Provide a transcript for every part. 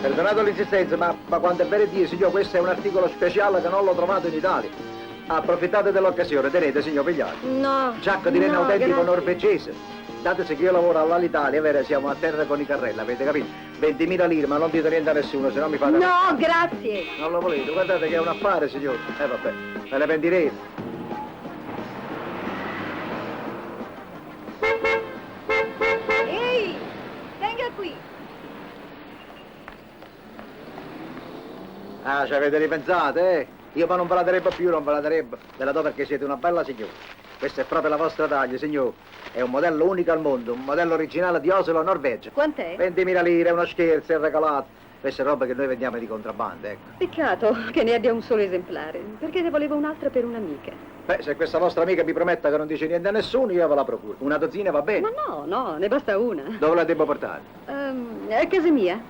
Perdonato l'insistenza, ma quando è vero Dio, signor, questo è un articolo speciale che non l'ho trovato in Italia. Approfittate dell'occasione, tenete, signor, pigliate. No. Giacca di rena no, autentico grazie. norvegese. Datesi che io lavoro all'Alitalia, è vero, siamo a terra con i carrelli, avete capito? 20.000 lire, ma non dite niente a nessuno, se no mi fate... No, grazie. Non lo volete, guardate che è un affare, signor. Vabbè, me ne pentirete. Ehi, venga qui. Ah, ci avete ripensato, eh? Io ma non ve la darebbe più, non ve la darebbe. Ve la do perché siete una bella signora. Questa è proprio la vostra taglia, signor. È un modello unico al mondo, un modello originale di Oslo, Norvegia. Quant'è? 20.000 lire, è uno scherzo, è regalato. Questa è roba che noi vendiamo di contrabbando, ecco. Peccato che ne abbia un solo esemplare, perché ne volevo un'altra per un'amica. Beh, se questa vostra amica mi prometta che non dice niente a nessuno, io ve la procuro. Una dozzina va bene. Ma no, ne basta una. Dove la devo portare? A casa mia,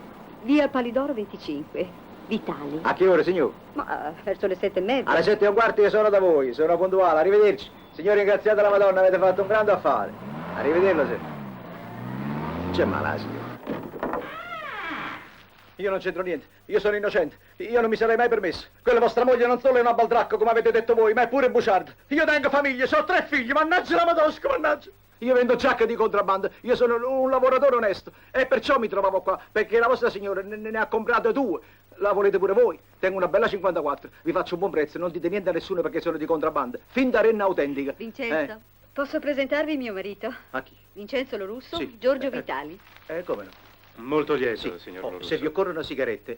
via Palidoro 25, Vitali. A che ore, signor? Ma verso le 7:30. Alle 7:15 io sono da voi, sono puntuale. Arrivederci. Signori, ringraziate la Madonna, avete fatto un grande affare. Arrivederlo, se. C'è male, signor. Io non c'entro niente, io sono innocente, io non mi sarei mai permesso. Quella vostra moglie non solo è una baldracca, come avete detto voi, ma è pure bugiarda. Io tengo famiglia, ho 3 figli, mannaggia la Madosca, mannaggia. Io vendo giacche di contrabbando, io sono un lavoratore onesto e perciò mi trovavo qua, perché la vostra signora ne ha comprate 2. La volete pure voi? Tengo una bella 54, vi faccio un buon prezzo, non dite niente a nessuno perché sono di contrabbando. Fin da renna autentica. Vincenzo, posso presentarvi mio marito? A chi? Vincenzo Lorusso, Sì. Giorgio Vitali. Come no? Molto lieto, Sì. signor Lorusso. Se vi occorrono sigarette,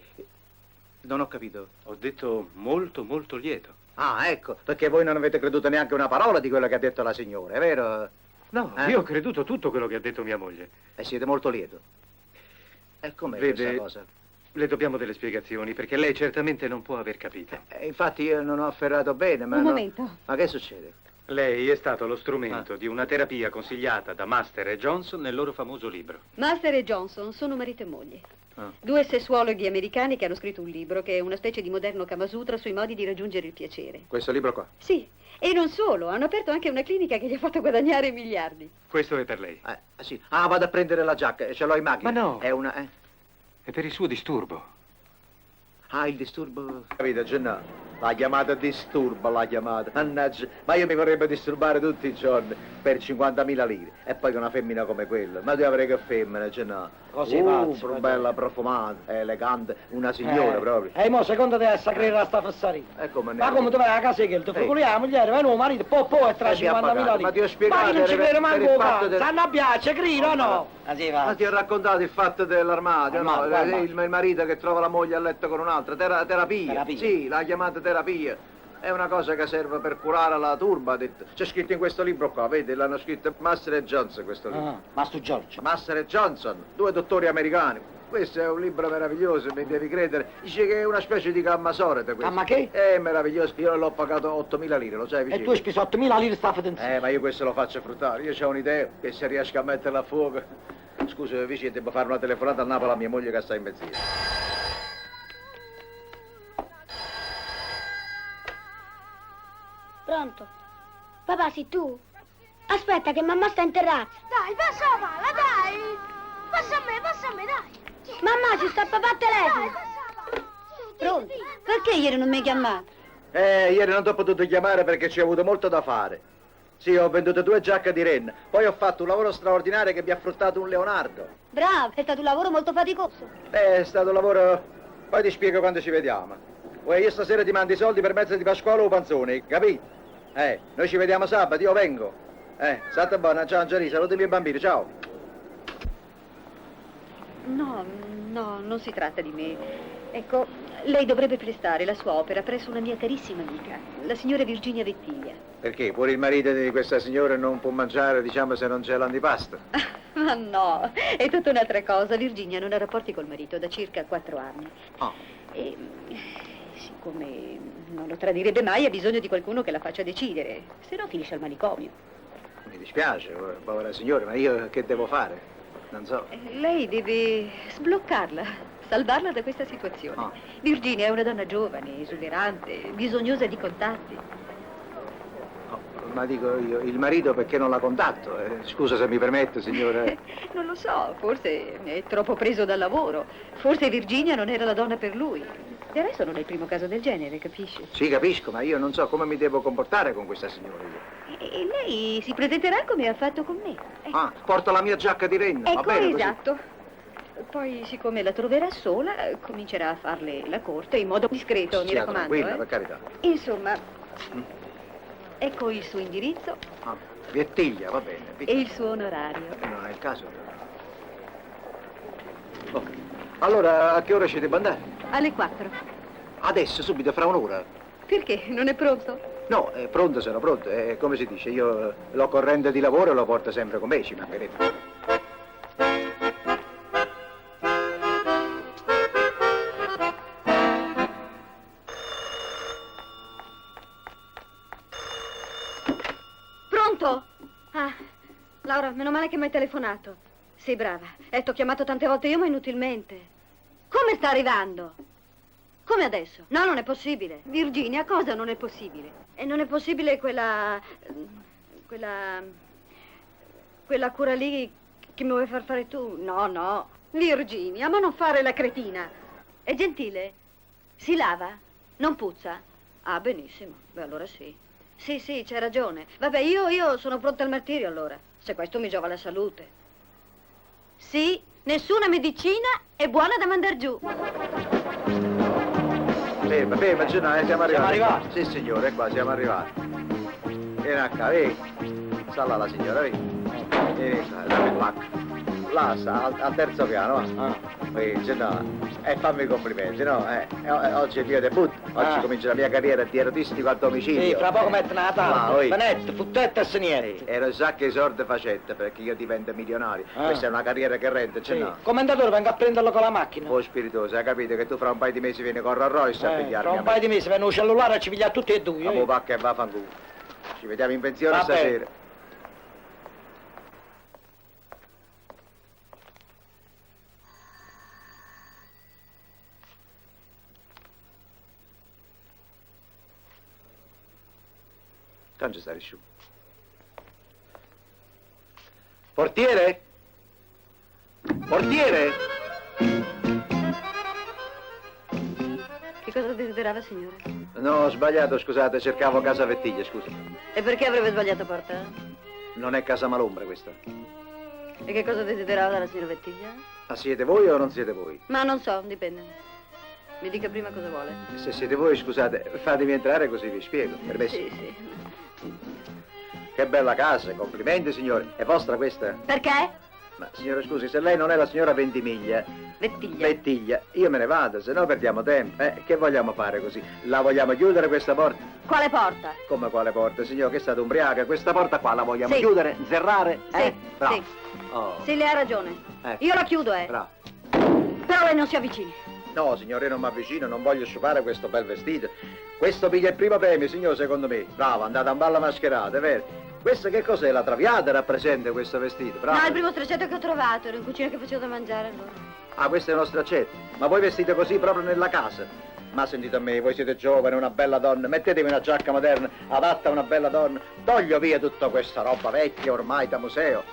non ho capito. Ho detto molto lieto. Ah, ecco, perché voi non avete creduto neanche una parola di quello che ha detto la signora, è vero? No, io ho creduto tutto quello che ha detto mia moglie. E siete molto lieto. E com'è Vede, questa cosa? le dobbiamo delle spiegazioni, perché lei certamente non può aver capito. Infatti io non ho afferrato bene, ma Un no- momento. Ma che succede? Lei è stato lo strumento di una terapia consigliata da Master e Johnson nel loro famoso libro. Master e Johnson sono marito e moglie. Ah. 2 sessuologhi americani che hanno scritto un libro che è una specie di moderno Kama Sutra sui modi di raggiungere il piacere. Questo libro qua? Sì, e non solo, hanno aperto anche una clinica che gli ha fatto guadagnare miliardi. Questo è per lei. Sì. Ah, vado a prendere la giacca, ce l'ho in macchina. Ma no. È una... È per il suo disturbo. Ah, il disturbo... Capito, Gennaro? La chiamata disturbo, la chiamata. Mannaggia, ma io mi vorrebbe disturbare tutti i giorni per 50.000 lire. E poi con una femmina come quella. Ma tu avrei che femmina, Gennaro? Così pazzo, bella, profumata, elegante, una signora proprio. Mo secondo te sta credere a sta fessarina? Come Ma come tu vai a casa che il tuo fratello, la moglie, va no, marito, po' e tra 50.000 lire. Ma ti ho spiegato Ma che non ci per- crede per manco il fatto qua, del- stanno a piace, grino o no? Ma ti ho raccontato il fatto dell'armadio, no? Armadio, guarda. Il marito che trova la moglie a letto con un'altra. Terapia. Terapia. Sì, l'ha chiamata terapia. È una cosa che serve per curare la turba, ha detto. C'è scritto in questo libro qua, vedi? L'hanno scritto Master e Johnson questo libro. Master Giorgio. Master e Johnson, 2 dottori americani. questo è un libro meraviglioso, mi devi credere. Dice che è una specie di gamma sorete questo. Gamma che? È meraviglioso, io l'ho pagato 8.000 lire, lo sai E vicino? tu hai speso 8.000 lire sta fedenzia. Ma io questo lo faccio fruttare, io ho un'idea che se riesco a metterla a fuoco. Scusa, vicino, devo fare una telefonata a Napoli a mia moglie che sta in benzina. Pronto? Papà, sei tu? Aspetta che mamma sta in terrazza. Dai, passa la palla, dai! Passa a me, dai! Mamma, ci sta papà al telefono! Pronto? Perché ieri non mi hai chiamato? Ieri non ti ho potuto chiamare perché ci ho avuto molto da fare. Sì, ho venduto 2 giacche di renna, poi ho fatto un lavoro straordinario che mi ha fruttato un leonardo. Bravo, è stato un lavoro molto faticoso. È stato un lavoro... Poi ti spiego quando ci vediamo. Io stasera ti mando i soldi per mezzo di Pasquale o Panzoni, capito? Noi ci vediamo sabato, io vengo. State buona, ciao Angelina, saluti i miei bambini, ciao. No, non si tratta di me. Ecco, lei dovrebbe prestare la sua opera presso una mia carissima amica, la signora Virginia Vettiglia. Perché? Pure il marito di questa signora non può mangiare, diciamo, se non c'è l'antipasto. Ma no, è tutta un'altra cosa. Virginia non ha rapporti col marito da circa 4 anni. Oh. E siccome non lo tradirebbe mai, ha bisogno di qualcuno che la faccia decidere, se no finisce al manicomio. Mi dispiace, povera signora, ma io che devo fare? Non so. Lei deve sbloccarla, salvarla da questa situazione. Oh. Virginia è una donna giovane, esuberante, bisognosa di contatti. Oh, ma dico io, il marito perché non la contatto? Scusa se mi permette, signora. Non lo so, forse è troppo preso dal lavoro. Forse Virginia non era la donna per lui. Del resto non è il primo caso del genere, capisci? Sì, capisco, ma io non so come mi devo comportare con questa signora io. E lei si presenterà come ha fatto con me. Porto la mia giacca di renna, va Ecco, bene così? esatto. Poi, siccome la troverà sola, comincerà a farle la corte in modo discreto, mi Stia raccomando. tranquilla, per carità. Insomma, ecco il suo indirizzo Vettiglia, va bene. e il suo onorario. Non è il caso. Oh. Allora, a che ora ci devo andare? Alle 4. Adesso, subito, fra un'ora. Perché? Non è pronto? No, è pronto, sono pronto. Come si dice, io l'occorrente di lavoro lo porto sempre con me, ci mancherebbe. Pronto? Ah, Laura, meno male che mi hai telefonato. Sei brava. T'ho chiamato tante volte io, ma inutilmente. Come sta arrivando? Come adesso? No, non è possibile. Virginia, cosa non è possibile? E non è possibile quella cura lì che mi vuoi far fare tu? No. Virginia, ma non fare la cretina. È gentile? Si lava? Non puzza? Ah, benissimo. Beh, allora sì. Sì, c'hai ragione. Vabbè, io sono pronta al martirio allora, se questo mi giova la salute. Sì, nessuna medicina è buona da mandar giù. Ferma, siamo arrivati. Siamo arrivati? Sì, signore, qua siamo arrivati. Vieni a qua, sta là la signora, vieni qua, dammi il pacco. Là sta, al terzo piano, va. E fammi i complimenti, no? Oggi è il mio debutto, oggi comincia la mia carriera di erotistico a domicilio. Sì, fra poco mettono la tavola, oi. panette, futtette e seniette. E lo sa che sorte facette perché io divento milionario. Questa è una carriera che rende, Sì. no? Commendatore, vengo a prenderlo con la macchina. Oh spiritoso, hai capito che tu fra un paio di mesi vieni con Rolls Royce a pigliarmi Fra un a paio me. di mesi vengo un cellulare e ci pigliamo tutti e due. Ma mo va che va a fanculo. Ci vediamo in pensione Vabbè. stasera. Tanto stare su. Portiere? Portiere? Che cosa desiderava, signore? No, ho sbagliato, scusate, cercavo casa Vettiglia, scusa. E perché avrebbe sbagliato porta? Non è casa Malombre questa. E che cosa desiderava dalla signora Vettiglia? Ma siete voi o non siete voi? Ma non so, dipende. Mi dica prima cosa vuole. Se siete voi, scusate, fatemi entrare così vi spiego, permesso? Sì. Che bella casa, complimenti signore. È vostra questa? Perché? Ma signora scusi, se lei non è la signora Ventimiglia, Vettiglia. io me ne vado, se no perdiamo tempo. Che vogliamo fare così? La vogliamo chiudere questa porta? Quale porta? Come quale porta, signor? Che è stata ubriaca? Questa porta qua la vogliamo Sì. chiudere, zerrare? Sì, Bravo. sì. Oh. Sì, lei ha ragione. Ecco. Io la chiudo, Bravo. lei non si avvicini. No, signore, io non mi avvicino, non voglio sciupare questo bel vestito. Questo piglia il primo premio, signore, secondo me. Bravo, andate a un ballo mascherata, è vero? Questo che cos'è? La traviata rappresenta questo vestito, bravo. No, è il primo straccetto che ho trovato, ero in cucina che facevo da mangiare allora. Ah, questo è uno straccetto. Ma voi vestite così proprio nella casa? Ma sentite a me, voi siete giovani, una bella donna, mettetevi una giacca moderna, adatta a una bella donna, toglio via tutta questa roba vecchia ormai da museo.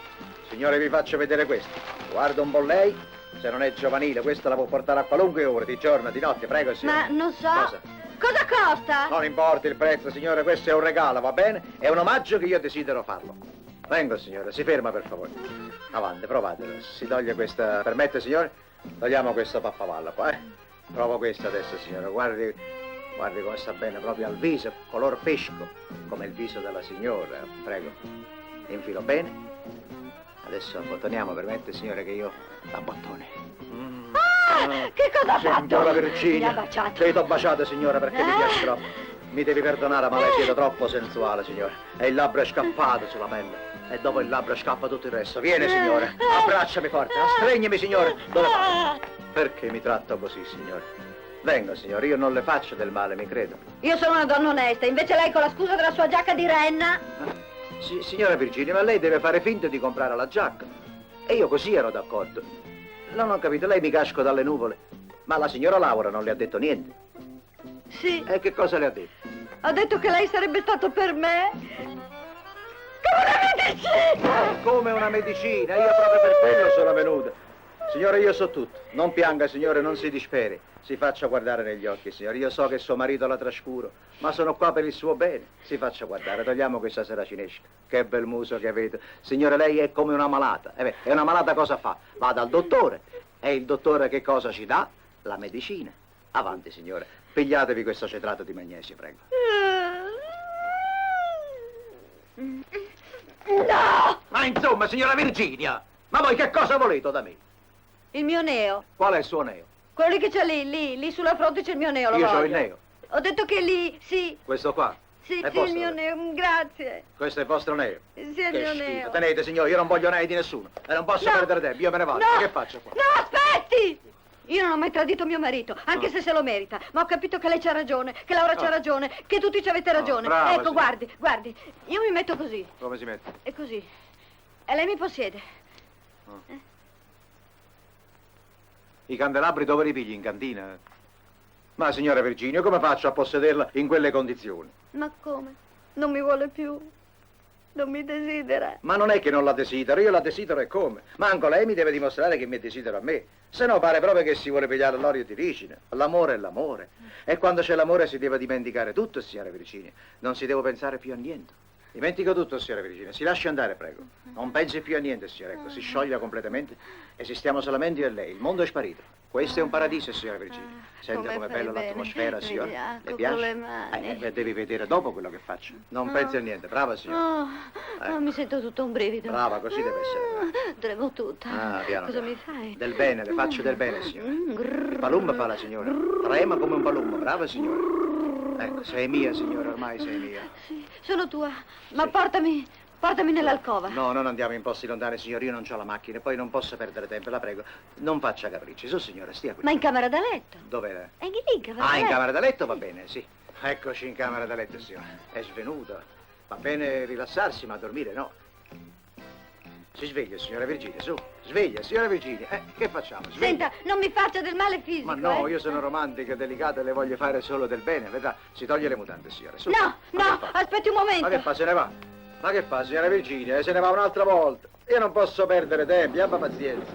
Signore, vi faccio vedere questo. Guarda un po' lei, se non è giovanile, questa la può portare a qualunque ora, di giorno, di notte, prego, signore. Ma non so. Cosa? Cosa costa? Non importa il prezzo, signore, questo è un regalo, va bene? È un omaggio che io desidero farlo. Vengo, signore, si ferma per favore. Avanti, provatelo. Si toglie questa... Permette, signore? Togliamo questo pappavallo qua, Provo questa adesso, signore. Guardi come sta bene proprio al viso, color pesco, come il viso della signora. Prego. Infilo bene. Adesso abbottoniamo, permette, signore, che io abbottone. Che cosa ha fatto? Signora Virginia, Mi ha baciato. Sì, t'ho baciato, signora, perché mi piace troppo. Mi devi perdonare, ma lei siete troppo sensuale, signore. E il labbro è scappato sulla pelle. E dopo il labbro scappa tutto il resto. Vieni, signore. Abbracciami forte. Stregnimi, signore. Dove vai? Perché mi tratta così, signore? Venga, signore, io non le faccio del male, mi credo. Io sono una donna onesta, invece lei con la scusa della sua giacca di renna... Signora Virginia, ma lei deve fare finta di comprare la giacca. E io così ero d'accordo. Non ho capito, lei mi casco dalle nuvole. Ma la signora Laura non le ha detto niente. Sì, E che cosa le ha detto? ha detto che lei sarebbe stato per me... come una medicina! Come una medicina, io proprio per quello sono venuto. Signore, io so tutto. Non pianga, signore, non si disperi. Si faccia guardare negli occhi, signore. Io so che suo marito la trascuro, ma sono qua per il suo bene. Si faccia guardare, togliamo questa seracinesca. Che bel muso che avete. Signore, lei è come una malata. E una malata cosa fa? Va dal dottore. E il dottore che cosa ci dà? La medicina. Avanti, signore. Pigliatevi questo cetrato di magnesio, prego. No! Ma insomma, signora Virginia, ma voi che cosa volete da me? Il mio neo. Qual è il suo neo? Quello lì che c'è lì sulla fronte c'è il mio neo, lo Io ho voglio. il neo. Ho detto che lì, sì, Questo qua? sì, È sì, vostro, il mio allora. neo, grazie. Questo è il vostro neo? Sì, è il Che mio schifo. neo. Tenete, signore, io non voglio nei di nessuno. E non posso No. perdere tempo, io me ne vado. No. Che faccio qua? No, aspetti! Io non ho mai tradito mio marito, anche No. se lo merita, ma ho capito che lei c'ha ragione, che Laura c'ha No. ragione, che tutti ci avete ragione. brava, Ecco, sì. guardi, io mi metto così, Come si mette? e così. E lei mi possiede. I candelabri dove li pigli? In cantina? Ma signora Virginia, come faccio a possederla in quelle condizioni? Ma come? Non mi vuole più? Non mi desidera? Ma non è che non la desidero, io la desidero e come? Manco lei mi deve dimostrare che mi desidera a me. Se no pare proprio che si vuole pigliare l'olio di ricino. L'amore è l'amore. E quando c'è l'amore si deve dimenticare tutto, signora Virginia. Non si deve pensare più a niente. Dimentico tutto, signora Virginia. Si lasci andare, prego. Non pensi più a niente, signora. Ecco, si scioglie completamente. Esistiamo solamente io e lei. Il mondo è sparito. Questo è un paradiso, signora Virginia. Sente come com'è fai bella bene. l'atmosfera, signora? Vediamo, Le con piace? le mani. Devi vedere dopo quello che faccio. Non pensi a niente. Brava, signora. Mi sento tutto un brivido. Brava, così deve essere, brava. Tremo tutta. Piano, Cosa piano. mi fai? Del bene, le faccio del bene, signora. Il palumba fa la signora. Trema come un palumba, brava signora. Ecco, sei mia, signora, ormai sei mia. Sì, sono tua. Ma Sì. portami nell'alcova. No, non andiamo in posti lontani, signora, io non ho la macchina, poi non posso perdere tempo, la prego. Non faccia capricci, su signora, stia qui. Ma in camera da letto. Dov'è? È lì in camera da In letto. camera da letto va bene, sì. Eccoci in camera da letto, signora. È svenuta. Va bene rilassarsi, ma dormire no. Si sveglia, signora Virginia, su. Sveglia, signora Virginia. Che facciamo? Sveglia. Senta, non mi faccia del male fisico. Ma no, eh. io sono romantica, delicata e le voglio fare solo del bene, vedrà. Si toglie le mutande, signora. Su. No, Ma no, che fa? aspetti un momento. Ma che fa, se ne va? Ma che fa, signora Virginia? Se ne va un'altra volta. Io non posso perdere tempo, abba pazienza.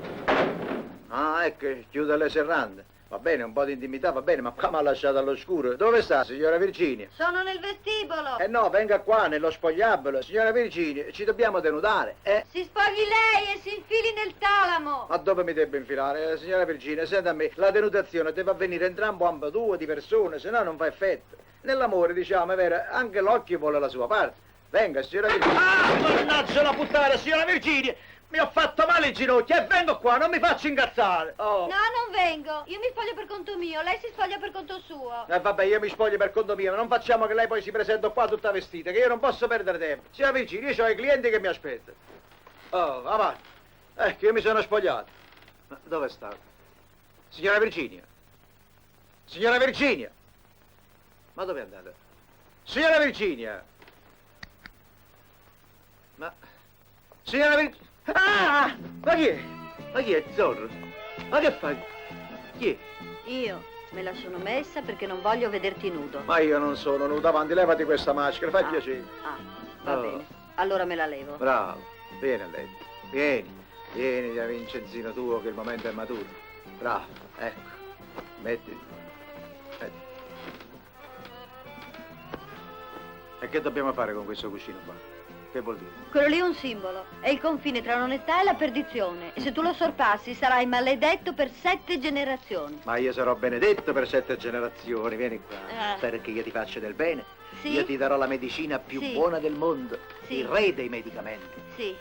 Ah, ecco, chiude le serrande. Va bene, un po' di intimità, va bene, ma qua mi ha lasciato all'oscuro. Dove sta, signora Virginia? Sono nel vestibolo. No, venga qua, nello spogliabolo. Signora Virginia, ci dobbiamo denudare, Si spogli lei e si infili nel talamo. Ma dove mi debbo infilare? Signora Virginia, senta a me, la denudazione deve avvenire entrambo ambedue di persone, se no non fa effetto. Nell'amore, diciamo, è vero, anche l'occhio vuole la sua parte. Venga, signora Virginia. Mannaggia la puttana, signora Virginia! Mi ho fatto male il ginocchio e vengo qua, non mi faccio incazzare. Oh. No, non vengo. Io mi spoglio per conto mio, lei si spoglia per conto suo. Vabbè, io mi spoglio per conto mio, ma non facciamo che lei poi si presenta qua tutta vestita, che io non posso perdere tempo. Signora Virginia, io ho i clienti che mi aspettano. Oh, avanti. Ecco, io mi sono spogliato. Ma dove sta? Signora Virginia! Signora Virginia! Ma dove è andata? Signora Virginia! Ma... Signora Virginia! Ah! Ma chi è? Ma chi è, Zorro? Ma che fai? Chi è? Io me la sono messa perché non voglio vederti nudo. Ma io non sono nudo, avanti, levati questa maschera, fai Ah, piacere. Ah, va Oh. bene. Allora me la levo. Bravo, vieni a letto, vieni da Vincenzino tuo che il momento è maturo. Bravo, ecco, metti. E che dobbiamo fare con questo cuscino qua? Che vuol dire? Quello lì è un simbolo. È il confine tra l'onestà e la perdizione. E se tu lo sorpassi sarai maledetto per 7 generazioni. Ma io sarò benedetto per 7 generazioni, vieni qua, Ah. perché io ti faccio del bene. Sì? Io ti darò la medicina più Sì. buona del mondo, Sì. il re dei medicamenti. Sì.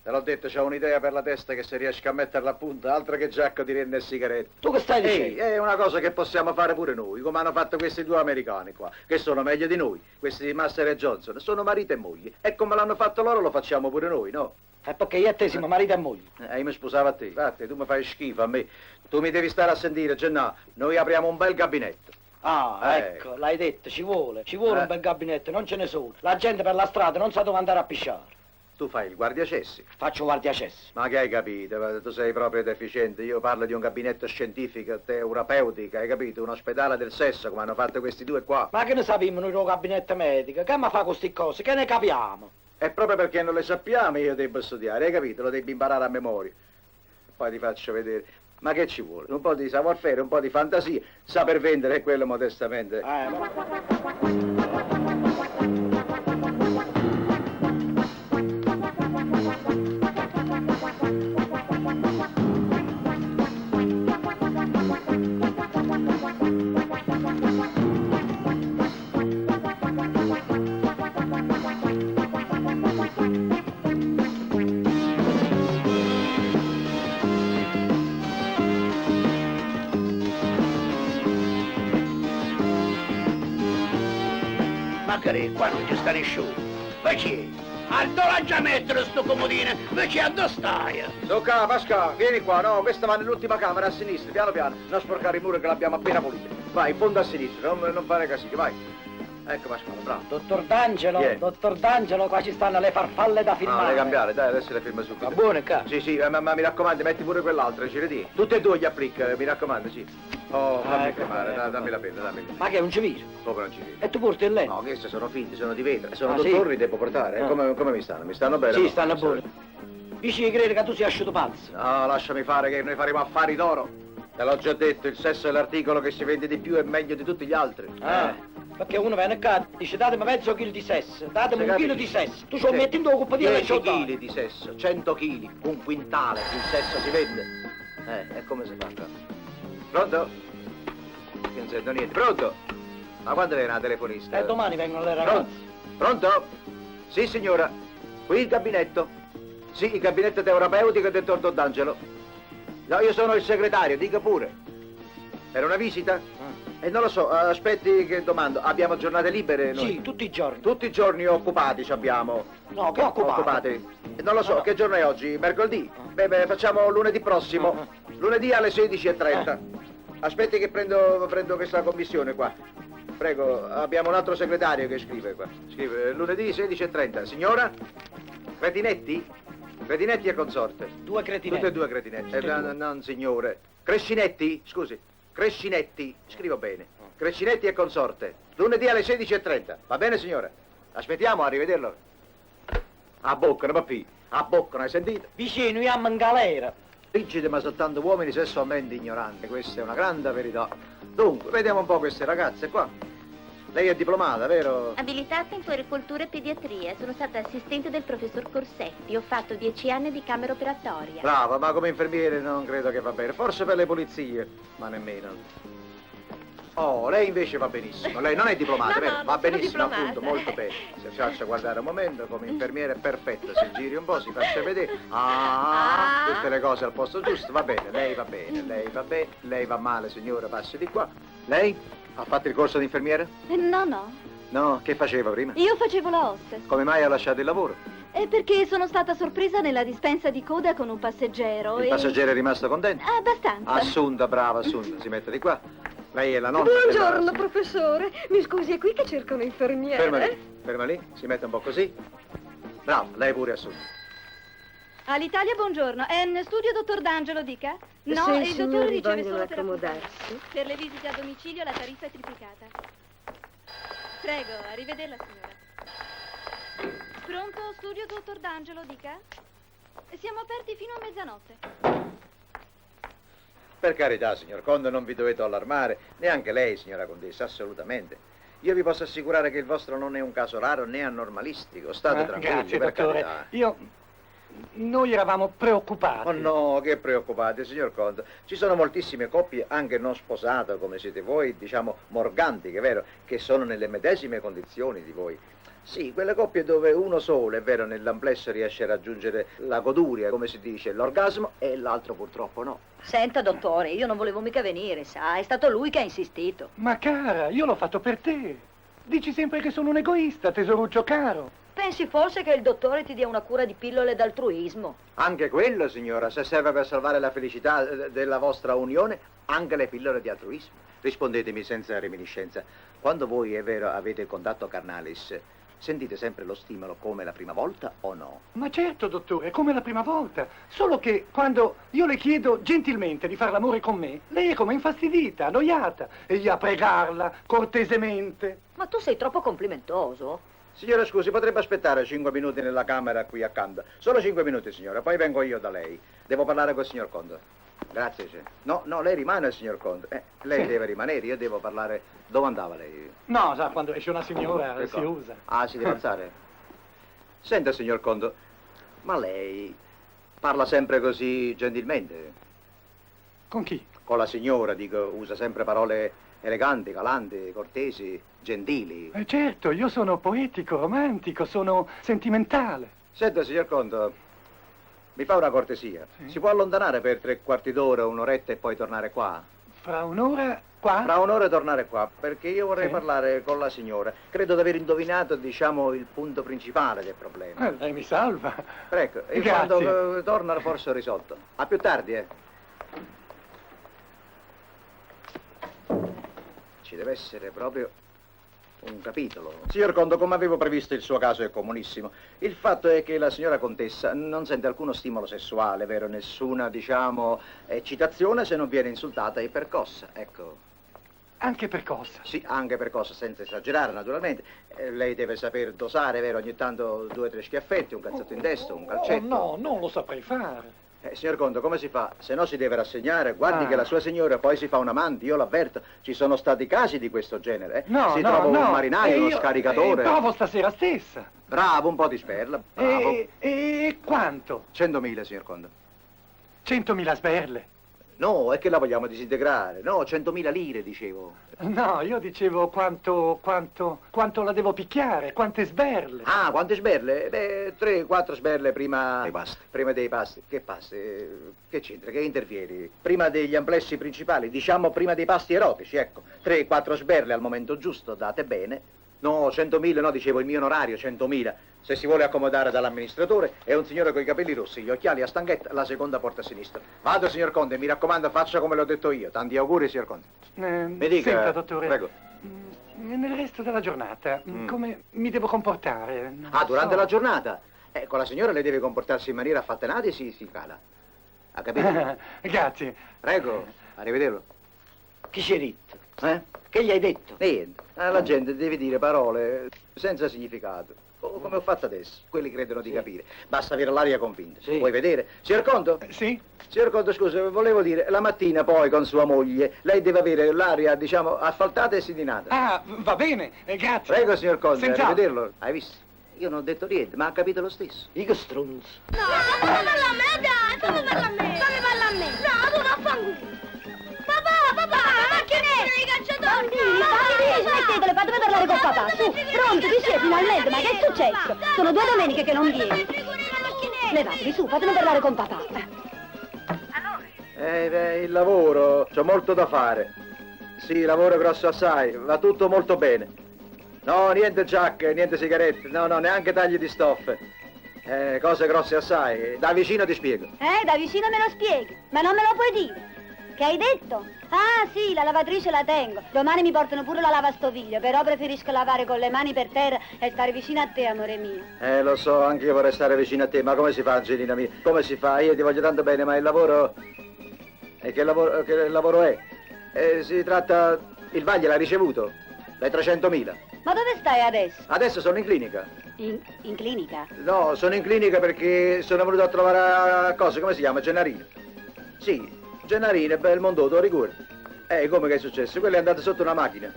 Te l'ho detto, c'ho un'idea per la testa che se riesco a metterla a punto, altro che giacco di renne e sigarette. Tu che stai Ehi, dicendo? è una cosa che possiamo fare pure noi, come hanno fatto questi due americani qua, che sono meglio di noi, questi di Master e Johnson, sono marito e moglie, e come l'hanno fatto loro lo facciamo pure noi, no? È perché io e te siamo marito e moglie. Io mi sposavo a te, infatti, tu mi fai schifo a me, tu mi devi stare a sentire, Gennà, noi apriamo un bel gabinetto. Ah, ecco, l'hai detto, ci vuole un bel gabinetto, non ce ne sono. La gente per la strada non sa dove andare a pisciare. Tu fai il guardiacessi. Faccio guardiacessi. Ma che hai capito? Ma tu sei proprio deficiente. Io parlo di un gabinetto scientifico, terapeutico, hai capito? Un ospedale del sesso, come hanno fatto questi due qua. Ma che ne sappiamo noi del gabinetto medico? Che mi fa queste cose? Che ne capiamo? E proprio perché non le sappiamo io devo studiare, hai capito? Lo devi imparare a memoria. Poi ti faccio vedere. Ma che ci vuole? Un po' di savoir-faire, un po' di fantasia, saper vendere è quello modestamente. Ma che qua non ci sta nessuno. Ma c'è? Allora già mettere sto comodino, invece a dove stai? Tocca, Pasca, vieni qua, no, questa va nell'ultima camera a sinistra, piano piano, non sporcare i muri che l'abbiamo appena pulito. Vai, in fondo a sinistra, non fare casino, vai. Ecco Pasquale, bravo. Dottor D'Angelo, qua ci stanno le farfalle da No, filmare. le cambiare, dai, adesso le firmo subito. Va buone, ca? Sì, sì, ma mi raccomando, metti pure quell'altra, Ciredì. Tutte e due gli applica, mi raccomando, sì. Oh, fammi Ecco, firmare, ecco. dammi la penna, dammi. Ma che è un civile? Come non ci vedo. E tu porti il letto? No, queste sono finte, sono di vetro, sono Ah, sì? dottori, devo portare. Ah. Come mi stanno? Mi stanno bene? Sì, no? stanno buone. Dici che credi che tu sia asciutto pazzo? No, lasciami fare che noi faremo affari d'oro. Te l'ho già detto, il sesso è l'articolo che si vende di più e meglio di tutti gli altri. Perché uno viene qua e dice datemi mezzo chilo di sesso, datemi Sì, un chilo capisci? di sesso. Tu ci lo metti in due coppa di 10 leccio kg di sesso, 100 kg, un quintale, il sesso si vende. E come si fa qua? Pronto? Che non sento niente. Pronto? Ma quando viene la telefonista? E domani vengono le Pronto? ragazze. Pronto? Sì, signora. Qui il gabinetto. Sì, il gabinetto terapeutico del dottor D'Angelo. No, io sono il segretario, dica pure. Per una visita? E non lo so, aspetti che domando. Abbiamo giornate libere noi? Sì, tutti i giorni. Tutti i giorni occupati ci abbiamo. No, che occupati? Non lo so, No. che giorno è oggi? Mercoledì? Beh, facciamo lunedì prossimo. Lunedì alle 16:30. Aspetti che prendo questa commissione qua. Prego, abbiamo un altro segretario che scrive qua. Scrive lunedì 16:30. Signora? Cretinetti? Cretinetti e consorte. Due cretinetti. Tutte e due cretinetti. Tutte e due. Non signore. Crescinetti? Scusi. Crescinetti. Scrivo bene. Crescinetti e consorte. Lunedì alle 16:30. Va bene, signore? Aspettiamo, arrivederlo. Abboccano, papì. Abboccano, hai sentito? Vicino, io amo in galera. Rigide ma soltanto uomini sessualmente ignoranti. Questa è una grande verità. Dunque, vediamo un po' queste ragazze qua. Lei è diplomata, vero? Abilitata in puericoltura e pediatria. Sono stata assistente del professor Corsetti. Ho fatto 10 anni di camera operatoria. Brava, ma come infermiere non credo che va bene. Forse per le pulizie, ma nemmeno. Oh, lei invece va benissimo. Lei non è diplomata, No, vero? no, Va non sono benissimo, diplomata. appunto, molto bene. Se faccia guardare un momento, come infermiere è perfetto. Si giri un po', si faccia vedere. Tutte le cose al posto giusto. Va bene, lei va bene, lei va bene. Lei va male, signora, passi di qua. Lei ha fatto il corso di infermiere? No, no. No, che faceva prima? Io facevo la hostess. Come mai ha lasciato il lavoro? È perché sono stata sorpresa nella dispensa di coda con un passeggero Il passeggero è rimasto contento? Abbastanza. Assunta, brava Assunta, si mette di qua. Lei è la nonna Buongiorno, della... professore. Mi scusi, è qui che cercano infermiere. Ferma lì, si mette un po' così. Bravo, lei pure Assunta. All'Italia, buongiorno. È in studio dottor D'Angelo, dica? No, Se i il dottore signori riceve vogliono solo per accomodarsi. Per le visite a domicilio la tariffa è triplicata. Prego, arrivederla, signora. Pronto, studio dottor D'Angelo, dica? Siamo aperti fino a mezzanotte. Per carità, signor Conte, non vi dovete allarmare, neanche lei, signora Contessa, assolutamente. Io vi posso assicurare che il vostro non è un caso raro né anormalistico. State tranquilli, Grazie, per dottore. carità. Noi eravamo preoccupati. Oh no, che preoccupate, signor Conte. Ci sono moltissime coppie, anche non sposate come siete voi, diciamo morgantiche, vero? Che sono nelle medesime condizioni di voi. Sì, quelle coppie dove uno solo, è vero, nell'amplesso riesce a raggiungere la goduria, come si dice, l'orgasmo, e l'altro purtroppo no. Senta, dottore, io non volevo mica venire, sa, è stato lui che ha insistito. Ma cara, io l'ho fatto per te. Dici sempre che sono un egoista, tesoruccio caro. Pensi forse che il dottore ti dia una cura di pillole d'altruismo? Anche quello, signora, se serve per salvare la felicità della vostra unione, anche le pillole di altruismo. Rispondetemi senza reminiscenza. Quando voi, è vero, avete contatto carnalis, sentite sempre lo stimolo come la prima volta o no? Ma certo, dottore, come la prima volta. Solo che quando io le chiedo gentilmente di fare l'amore con me, lei è come infastidita, annoiata, e io a pregarla cortesemente. Ma tu sei troppo complimentoso. Signora, scusi, potrebbe aspettare 5 minuti nella camera qui accanto. Solo 5 minuti, signora, poi vengo io da lei. Devo parlare col signor Conte. Grazie, signor. No, lei rimane, signor Conte. Lei Sì. deve rimanere, io devo parlare... Dove andava lei? No, sa, quando esce una signora Che si cosa? usa. Ah, si deve alzare? Senta, signor Conte, ma lei parla sempre così gentilmente? Con chi? Con la signora, dico, usa sempre parole eleganti, galanti, cortesi, gentili. Certo, io sono poetico, romantico, sono sentimentale. Senta, signor Conte, mi fa una cortesia. Sì. Si può allontanare per 3/4 d'ora, un'oretta e poi tornare qua? Fra un'ora qua? Fra un'ora tornare qua, perché io vorrei Sì. parlare con la signora. Credo di aver indovinato, diciamo, il punto principale del problema. Lei mi salva. Prego, e Grazie. quando torna forse ho risolto. A più tardi, Ci deve essere proprio un capitolo. Signor Conte, come avevo previsto, il suo caso è comunissimo. Il fatto è che la signora contessa non sente alcuno stimolo sessuale, vero? Nessuna, diciamo, eccitazione se non viene insultata e percossa, ecco. Anche per cosa? Sì, anche percossa, senza esagerare, naturalmente. Lei deve saper dosare, vero? Ogni tanto 2 o 3 schiaffetti, un cazzetto in testa, un calcetto. Oh, no, non lo saprei fare. Signor Conte, come si fa? Se no si deve rassegnare. Guardi Ah. che la sua signora poi si fa un amante, io l'avverto. Ci sono stati casi di questo genere. No, si no, trova no. un marinaio, uno Io scaricatore. provo stasera stessa. Bravo, un po' di sperla. Bravo. E quanto? 100.000, signor Conte. 100.000 sberle. No, è che la vogliamo disintegrare. No, 100.000 lire, dicevo. No, io dicevo quanto la devo picchiare, quante sberle. Ah, quante sberle? Beh, 3-4 sberle prima... Prima dei pasti. Che pasti? Che c'entra? Che intervieni? Prima degli amplessi principali, diciamo prima dei pasti erotici, ecco. 3-4 sberle al momento giusto, date bene. No, 100.000, no, dicevo il mio onorario, 100.000. Se si vuole accomodare dall'amministratore, è un signore con i capelli rossi, gli occhiali a stanghetta, la seconda porta a sinistra. Vado, signor Conte, mi raccomando, faccia come l'ho detto io. Tanti auguri, signor Conte. Mi dica, Senta, dottore. prego. Nel resto della giornata, come mi devo comportare? Non Ah, durante so. la giornata? Con la signora lei deve comportarsi in maniera affattenata e si cala. Ha capito? Grazie. Prego, arrivederlo. Chi ci hai detto? Che gli hai detto? Niente, la gente deve dire parole senza significato. Come ho fatto adesso, quelli credono di capire. Basta avere l'aria convinta. Sì. Vuoi vedere? Signor Conte? Sì? Signor Conte, scusa, volevo dire, la mattina poi con sua moglie, lei deve avere l'aria, diciamo, asfaltata e sedinata. Ah, va bene, grazie. Prego, signor Conte, Senz'altro. arrivederlo. Hai visto? Io non ho detto niente, ma ha capito lo stesso. Io stronzo. No, fammi parlare a me, dai, fammi parlare a me. Fammi parlare a me. No, tu non fanculo. Papà, ma che ne? I calciatori. Bambini, smettetele, fatemi parlare con papà, su. Pronto, chi sei finalmente? Ma che è successo? Sono 2 domeniche che non vieni. Levatevi su, fatemi parlare con papà. Il lavoro, c'ho molto da fare. Sì, lavoro grosso assai, va tutto molto bene. No, niente giacche, niente sigarette, no, neanche tagli di stoffe. Cose grosse assai. Da vicino ti spiego. Da vicino me lo spieghi, ma non me lo puoi dire. Che hai detto? Ah sì, la lavatrice la tengo. Domani mi portano pure la lavastoviglie, però preferisco lavare con le mani per terra e stare vicino a te, amore mio. Lo so, anche io vorrei stare vicino a te, ma come si fa, Angelina mia? Come si fa? Io ti voglio tanto bene, ma il lavoro... E che lavoro è? Si tratta... Il Vaglio l'ha ricevuto? Dai 300.000. Ma dove stai adesso? Adesso sono in clinica. In clinica? No, sono in clinica perché sono venuto a trovare a cosa, come si chiama? Gennarino. Sì, Gennarino, Belmondo, lo ricordi? Come che è successo? Quello è andato sotto una macchina.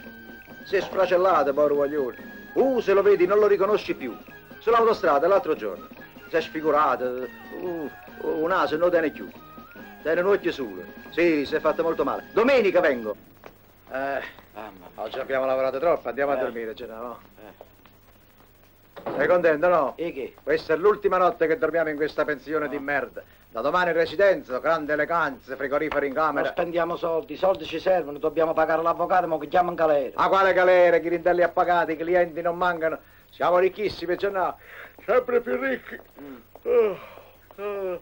Si è sfracellato, povero guaglione. Se lo vedi non lo riconosci più. Sull'autostrada l'altro giorno. Si è sfigurato. Un aso non lo tiene più. Tiene un occhio solo. Sì, si è fatto molto male. Domenica vengo. Oggi abbiamo lavorato troppo, andiamo a dormire, no? Sei contento, no? E che? Questa è l'ultima notte che dormiamo in questa pensione di merda. Da domani in residenza, grandi eleganze, frigoriferi in Non camera. spendiamo soldi, i soldi ci servono, dobbiamo pagare l'avvocato, ma che chiama in galera. Ma quale galera, chi rindelli appagati, i clienti non mancano. Siamo ricchissimi, no? Sempre più ricchi.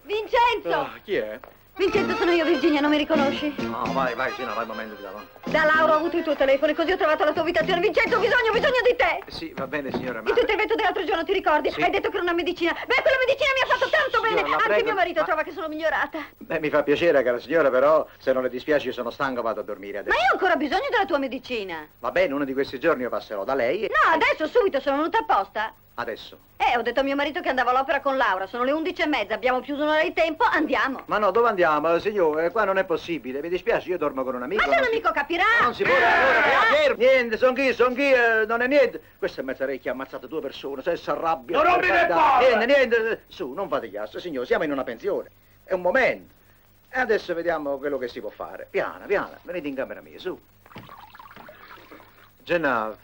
Vincenzo! Chi è? Vincenzo, sono io, Virginia, non mi riconosci? No, vai, sì, no, vai, un momento, va. Da Laura ho avuto il tuo telefono e così ho trovato la tua abitazione. Vincenzo, ho bisogno di te! Sì, va bene, signora, ma... Il tuo intervento dell'altro giorno, ti ricordi? Sì. Hai detto che era una medicina. Beh, quella medicina mi ha fatto tanto Signora, bene! la Anche prego, mio marito ma- trova che sono migliorata. Beh, mi fa piacere, cara signora, però se non le dispiace io sono stanco, vado a dormire Ma adesso. io ho ancora bisogno della tua medicina. Va bene, uno di questi giorni io passerò da lei e... No, adesso, subito, sono venuta apposta. Adesso. Ho detto a mio marito che andavo all'opera con Laura. Sono le 11:30, abbiamo chiuso un'ora di tempo, andiamo. Ma no, dove andiamo, signore? Qua non è possibile, mi dispiace, io dormo con un amico. Ma se un non si- amico capirà! Non si può, fermo. Niente, son chi, non è niente. Questo è Mezzarecchia, ha ammazzato 2 persone, se si arrabbia. Non rompi le palle! Niente, su, non fate chiasso, signore, siamo in una pensione. È un momento. E adesso vediamo quello che si può fare. Piano, venite in camera mia, su. Gennaro,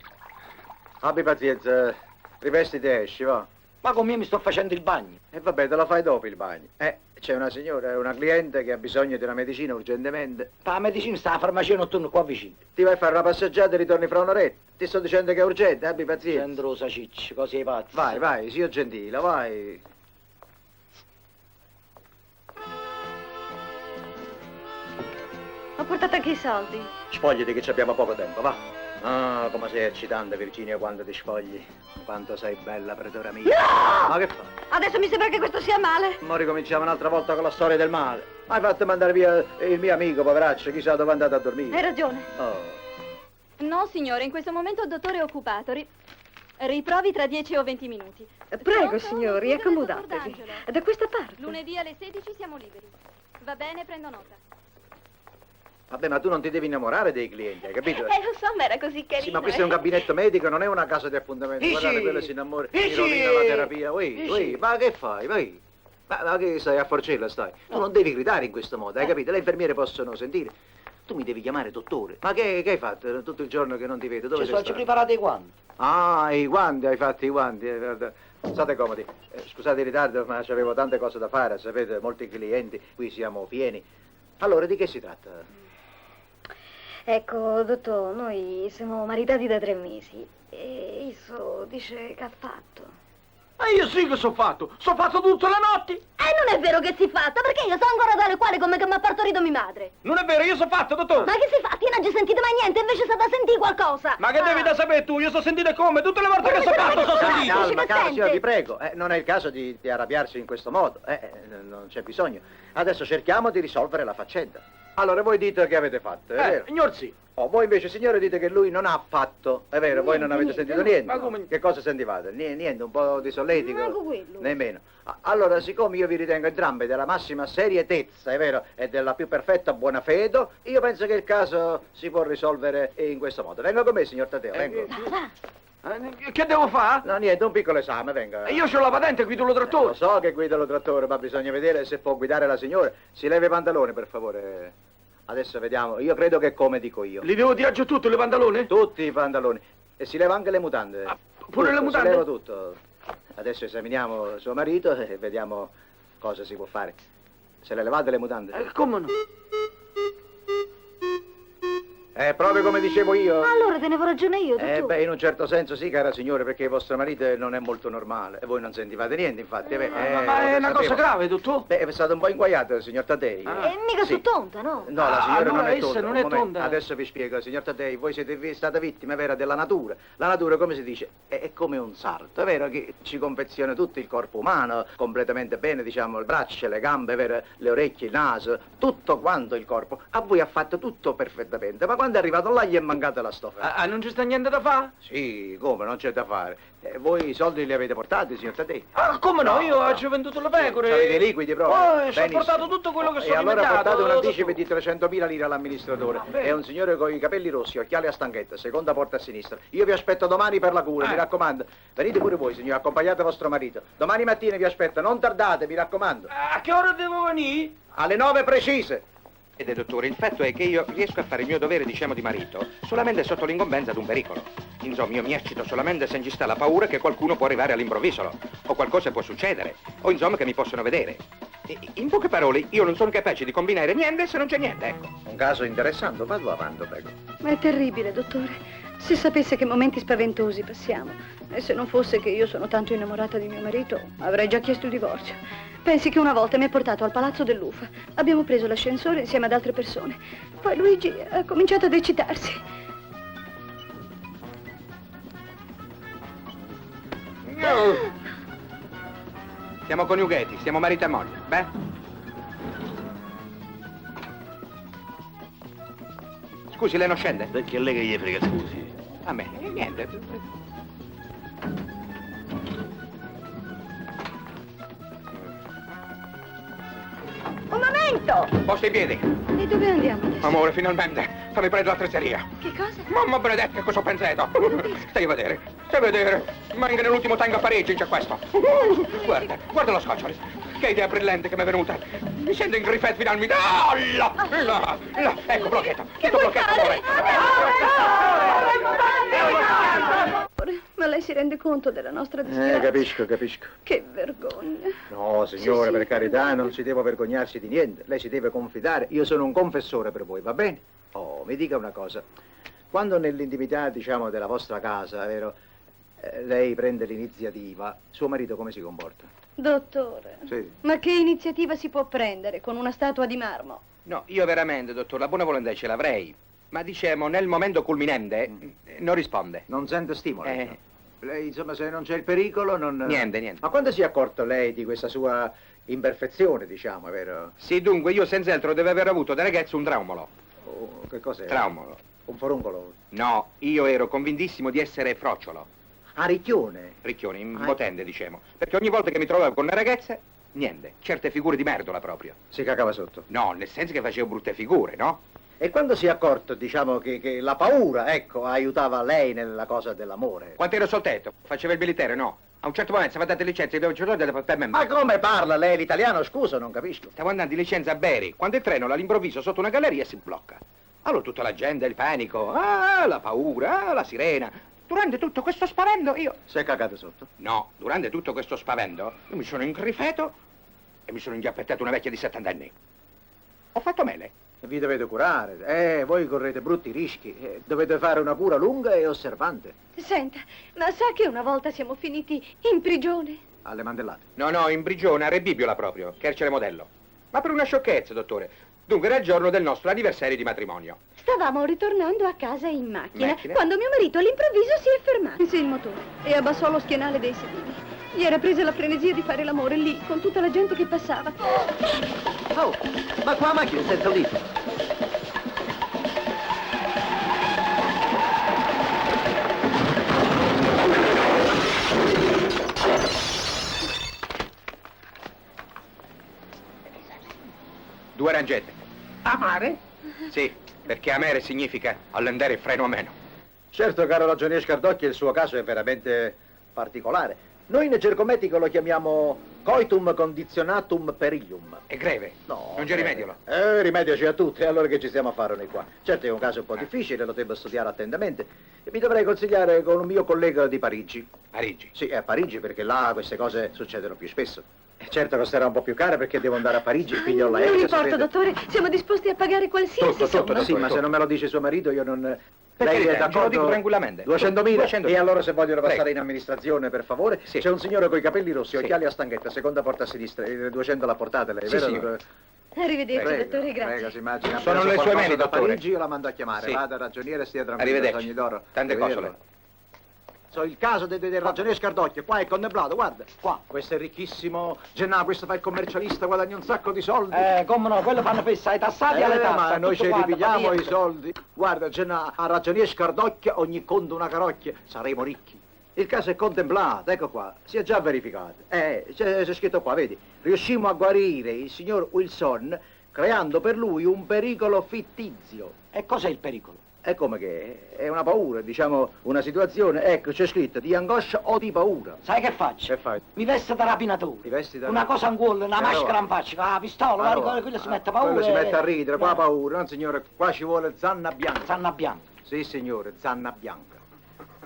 abbi pazienza, rivestiti e esci, va. Ma con me mi sto facendo il bagno. E vabbè, te la fai dopo il bagno. C'è una signora, una cliente che ha bisogno di una medicina urgentemente. La medicina sta alla farmacia notturna qua vicino. Ti vai a fare una passeggiata e ritorni fra un'oretta. Ti sto dicendo che è urgente, abbi pazienza. Centrosa cicci, così ai pazzi. Vai, sii gentile, vai. Ho portato anche i soldi. Spogliati che ci abbiamo poco tempo, va. Ah, come sei eccitante, Virginia, quando ti spogli. Quanto sei bella, predora mia. No! Ma che fai? Adesso mi sembra che questo sia male. Ma ricominciamo un'altra volta con la storia del male. Hai fatto mandare via il mio amico, poveraccio, chissà dove è andato a dormire. Hai ragione. Oh. No, signore, in questo momento il dottore è occupato. Riprovi tra 10 o 20 minuti. Prego, signori, accomodatevi. Da questa parte. Lunedì alle 16 siamo liberi. Va bene, prendo nota. Vabbè, ma tu non ti devi innamorare dei clienti, hai capito? Lo so, ma era così carino. Sì, ma questo è un gabinetto medico, non è una casa di appuntamento. Sì, Guardate, sì. quello si innamora, Sì, si sì. rovina la terapia. Sì, Ui, sì. ma che fai? Vai. Ma che stai a Forcella, stai? Tu non devi gridare in questo modo, hai capito? Le infermiere possono sentire. Tu mi devi chiamare dottore. Ma che hai fatto tutto il giorno che non ti vedo? Dove Ci sei sono stato? preparati i guanti. Ah, i guanti, hai fatto i guanti. Guarda. State comodi. Scusate il ritardo, ma avevo tante cose da fare, sapete, molti clienti, qui siamo pieni. Allora, di che si tratta? Ecco, dottor, noi siamo maritati da 3 mesi e Isso dice che ha fatto. Ma io sì che so fatto tutte le notti. Non è vero che si fatta, perché io sono ancora tale quale come che mi ha partorito mia madre. Non è vero, io so fatto, dottore. Ma che si fa? Io non ci sentito mai niente, invece state a sentire qualcosa. Ma che devi da sapere tu? Io so sentire come? Tutte le volte che so fatto, so sentito. Calma, sente. signora, ti prego. Non è il caso di arrabbiarsi in questo modo. Non c'è bisogno. Adesso cerchiamo di risolvere la faccenda. Allora, voi dite che avete fatto, è vero? Signor sì. Voi invece, signore, dite che lui non ha fatto, è vero? Voi non avete sentito niente? Ma come? Che cosa sentivate? Niente, un po' di solletico? Manco quello. Nemmeno. Allora, siccome io vi ritengo entrambi della massima serietezza, è vero, e della più perfetta buona fede, io penso che il caso si può risolvere in questo modo. Venga con me, signor Taddeo, vengo. Che devo fare? No, niente, un piccolo esame, venga. Io ho la patente, guido lo Lo trattore. so che guida lo trattore, ma bisogna vedere se può guidare la signora. Si leva i pantaloni, per favore. Adesso vediamo. Io credo che è come dico io. Li devo tirare giù tutti le pantalone? Tutti i pantaloni. E si leva anche le mutande. Pure le Tutto, mutande? Si leva tutto. Adesso esaminiamo suo marito e vediamo cosa si può fare. Se le levate le mutande? Come no? È proprio come dicevo io. Allora tenevo ragione io, dottore. Beh, in un certo senso sì, cara signore, perché vostro marito non è molto normale. E voi non sentivate niente, infatti. Ma è una cosa grave, dottore? Beh, è stato un po' inguaiato, signor Taddei. Mica sì. su tonta, no? No, la signora allora non è essa tonda. non Un è momento. tonda. Adesso vi spiego, signor Taddei, voi siete stata vittima vera della natura. La natura, come si dice, è come un sarto, è vero che ci confeziona tutto il corpo umano, completamente bene, diciamo, le braccia, le gambe, è vero, le orecchie, il naso, tutto quanto il corpo. A voi ha fatto tutto perfettamente, ma quando è arrivato là gli è mancata la stoffa. Non ci sta niente da fare? Sì, come, non c'è da fare. Voi i soldi li avete portati, signor Taddei? Come no? Io ci ho venduto le pecore. Avete i liquidi proprio? Ci ho Benissimo. portato tutto quello che sono E allora inventato, portate un anticipo dottore. di 300.000 lire all'amministratore. bene. È un signore con i capelli rossi, occhiali a stanghetta, seconda porta a sinistra. Io vi aspetto domani per la cura, mi raccomando. Venite pure voi, signore, accompagnate vostro marito. Domani mattina vi aspetto, non tardate, mi raccomando. A che ora devo venire? Alle 9 precise. Vede, dottore, il fatto è che io riesco a fare il mio dovere, diciamo, di marito solamente sotto l'incombenza di un pericolo. Insomma, io mi eccito solamente se ci sta la paura che qualcuno può arrivare all'improvviso, o qualcosa può succedere, o insomma che mi possono vedere. In poche parole, io non sono capace di combinare niente se non c'è niente, ecco. Un caso interessante, vado avanti, prego. Ma è terribile, dottore. Se sapesse che momenti spaventosi passiamo, e se non fosse che io sono tanto innamorata di mio marito, avrei già chiesto il divorzio. Pensi che una volta mi ha portato al palazzo dell'UFA. Abbiamo preso l'ascensore insieme ad altre persone. Poi Luigi ha cominciato ad eccitarsi. Siamo coniugati, siamo marito e moglie, beh? Scusi, lei non scende? Perché lei che gli frega, scusi? A me, niente. Un momento! Posto in piedi. E dove andiamo adesso? Amore, finalmente. Fammi prendere la tresseria. Che cosa? Mamma benedetta, cosa ho pensato? Stai a vedere, stai a vedere. Manca nell'ultimo tango a Parigi, c'è questo. Guarda lo scotch. Che idea brillante che mi è venuta. Mi sento in griffet finalmente. Là. Ecco, blocchetto. Tutto blocchetto, amore. Ma lei si rende conto della nostra disgrazia? Capisco. Che vergogna. No, signore, Sì, per sì, carità, sì. non si deve vergognarsi di niente. Lei si deve confidare. Io sono un confessore per voi, va bene? Oh, mi dica una cosa. Quando nell'intimità, diciamo, della vostra casa, vero, lei prende l'iniziativa, suo marito come si comporta? Dottore, Sì. ma che iniziativa si può prendere con una statua di marmo? No, io veramente, dottor, la buona volontà ce l'avrei. Ma diciamo, nel momento culminante, non risponde. Non sente stimoli? Lei, insomma, se non c'è il pericolo, non... Niente. Ma quando si è accorto lei di questa sua imperfezione, diciamo, è vero? Sì, dunque, io senz'altro devo aver avuto da ragazzo un traumolo. Oh, che cos'è? Traumolo. Un foruncolo? No, io ero convintissimo di essere frocciolo. Ah, ricchione? Ricchione, impotente, diciamo. Perché ogni volta che mi trovavo con le ragazze, niente. Certe figure di merdola proprio. Si cacava sotto? No, nel senso che facevo brutte figure, no? E quando si è accorto, diciamo, che la paura, ecco, aiutava lei nella cosa dell'amore? Quando ero sul tetto, faceva il militare, no? A un certo momento, se date licenza, io devo per me. Ma come parla lei l'italiano? Scusa, non capisco. Stavo andando di licenza a Beri, quando il treno all'improvviso sotto una galleria si blocca. Allora tutta la gente, il panico, la paura, la sirena. Durante tutto questo spavento io... Si è cagato sotto? No, durante tutto questo spavento io mi sono ingrifeto e mi sono ingiappettato una vecchia di 70 anni. Ho fatto mele. Vi dovete curare, voi correte brutti rischi, dovete fare una cura lunga e osservante. Senta, ma sa che una volta siamo finiti in prigione? Alle mandellate. No, in prigione, a Rebibbiola proprio, carcere modello. Ma per una sciocchezza, dottore. Dunque era il giorno del nostro anniversario di matrimonio. Stavamo ritornando a casa in macchina, Macchina? quando mio marito all'improvviso si è fermato. Sì, il motore, e abbassò lo schienale dei sedili. Gli era presa la frenesia di fare l'amore lì, con tutta la gente che passava. Oh, ma qua la macchina senza udito. Due rangette. Amare? Sì, perché amere significa allendere il freno a meno. Certo, caro ragionier Scardocchi, il suo caso è veramente particolare. Noi nel gergo medico lo chiamiamo coitum condizionatum perillum. È greve. No. Non c'è rimedio. Rimedio c'è a tutti, allora che ci stiamo a fare noi qua? Certo è un caso un po' difficile, lo devo studiare attentamente. E mi dovrei consigliare con un mio collega di Parigi. Parigi. Sì, è a Parigi perché là queste cose succedono più spesso. certo costerà un po' più cara perché devo andare a Parigi, il figlio l'aereo. Non importa, sapete. dottore, siamo disposti a pagare qualsiasi Tutto, somma. tutto, Sì, ma se non me lo dice suo marito io non... Per Lei carità, è glielo dico d'accordo? tranquillamente. 200.000? 200.000. E allora se vogliono passare Prego. in amministrazione, per favore, Sì. c'è un signore con i capelli rossi, Sì. occhiali a stanghetta, seconda porta a sinistra, 200 la portate lei, Sì, vero? signore. Arrivederci, Prego, dottore, grazie. prego, si immagina. Sono appena le so sue qualcosa mani, da dottore. Parigi io la mando a chiamare, Sì. vada ragioniere, stia tranquillo, Arrivederci. sogni d'oro. Tante Arrivederlo. cose. So il caso del ragioniere Scardocchio, qua è contemplato, guarda. Qua. Questo è ricchissimo, Gennaro, questo fa il commercialista, guadagna un sacco di soldi. Come no, quello fanno fissa ai tassati e alle tasse. ma noi tutto ci quanto, ripigliamo fa i via. soldi. Guarda, Gennaro, a ragioniere Scardocchio ogni conto una carocchia, saremo ricchi. Il caso è contemplato, ecco qua, si è già verificato. C'è scritto qua, vedi. Riuscimmo a guarire il signor Wilson creando per lui un pericolo fittizio. E cos'è il pericolo? È come che è una paura, diciamo, una situazione, ecco, c'è scritto di angoscia o di paura. Sai che faccio? Che fai? Mi vesto da rapinatore. Ti vesti da Una cosa in cuore, una maschera in faccia, la pistola, quello si mette paura. Quello si mette a ridere, qua paura, no signore, qua ci vuole zanna bianca. Zanna bianca. Sì signore, zanna bianca.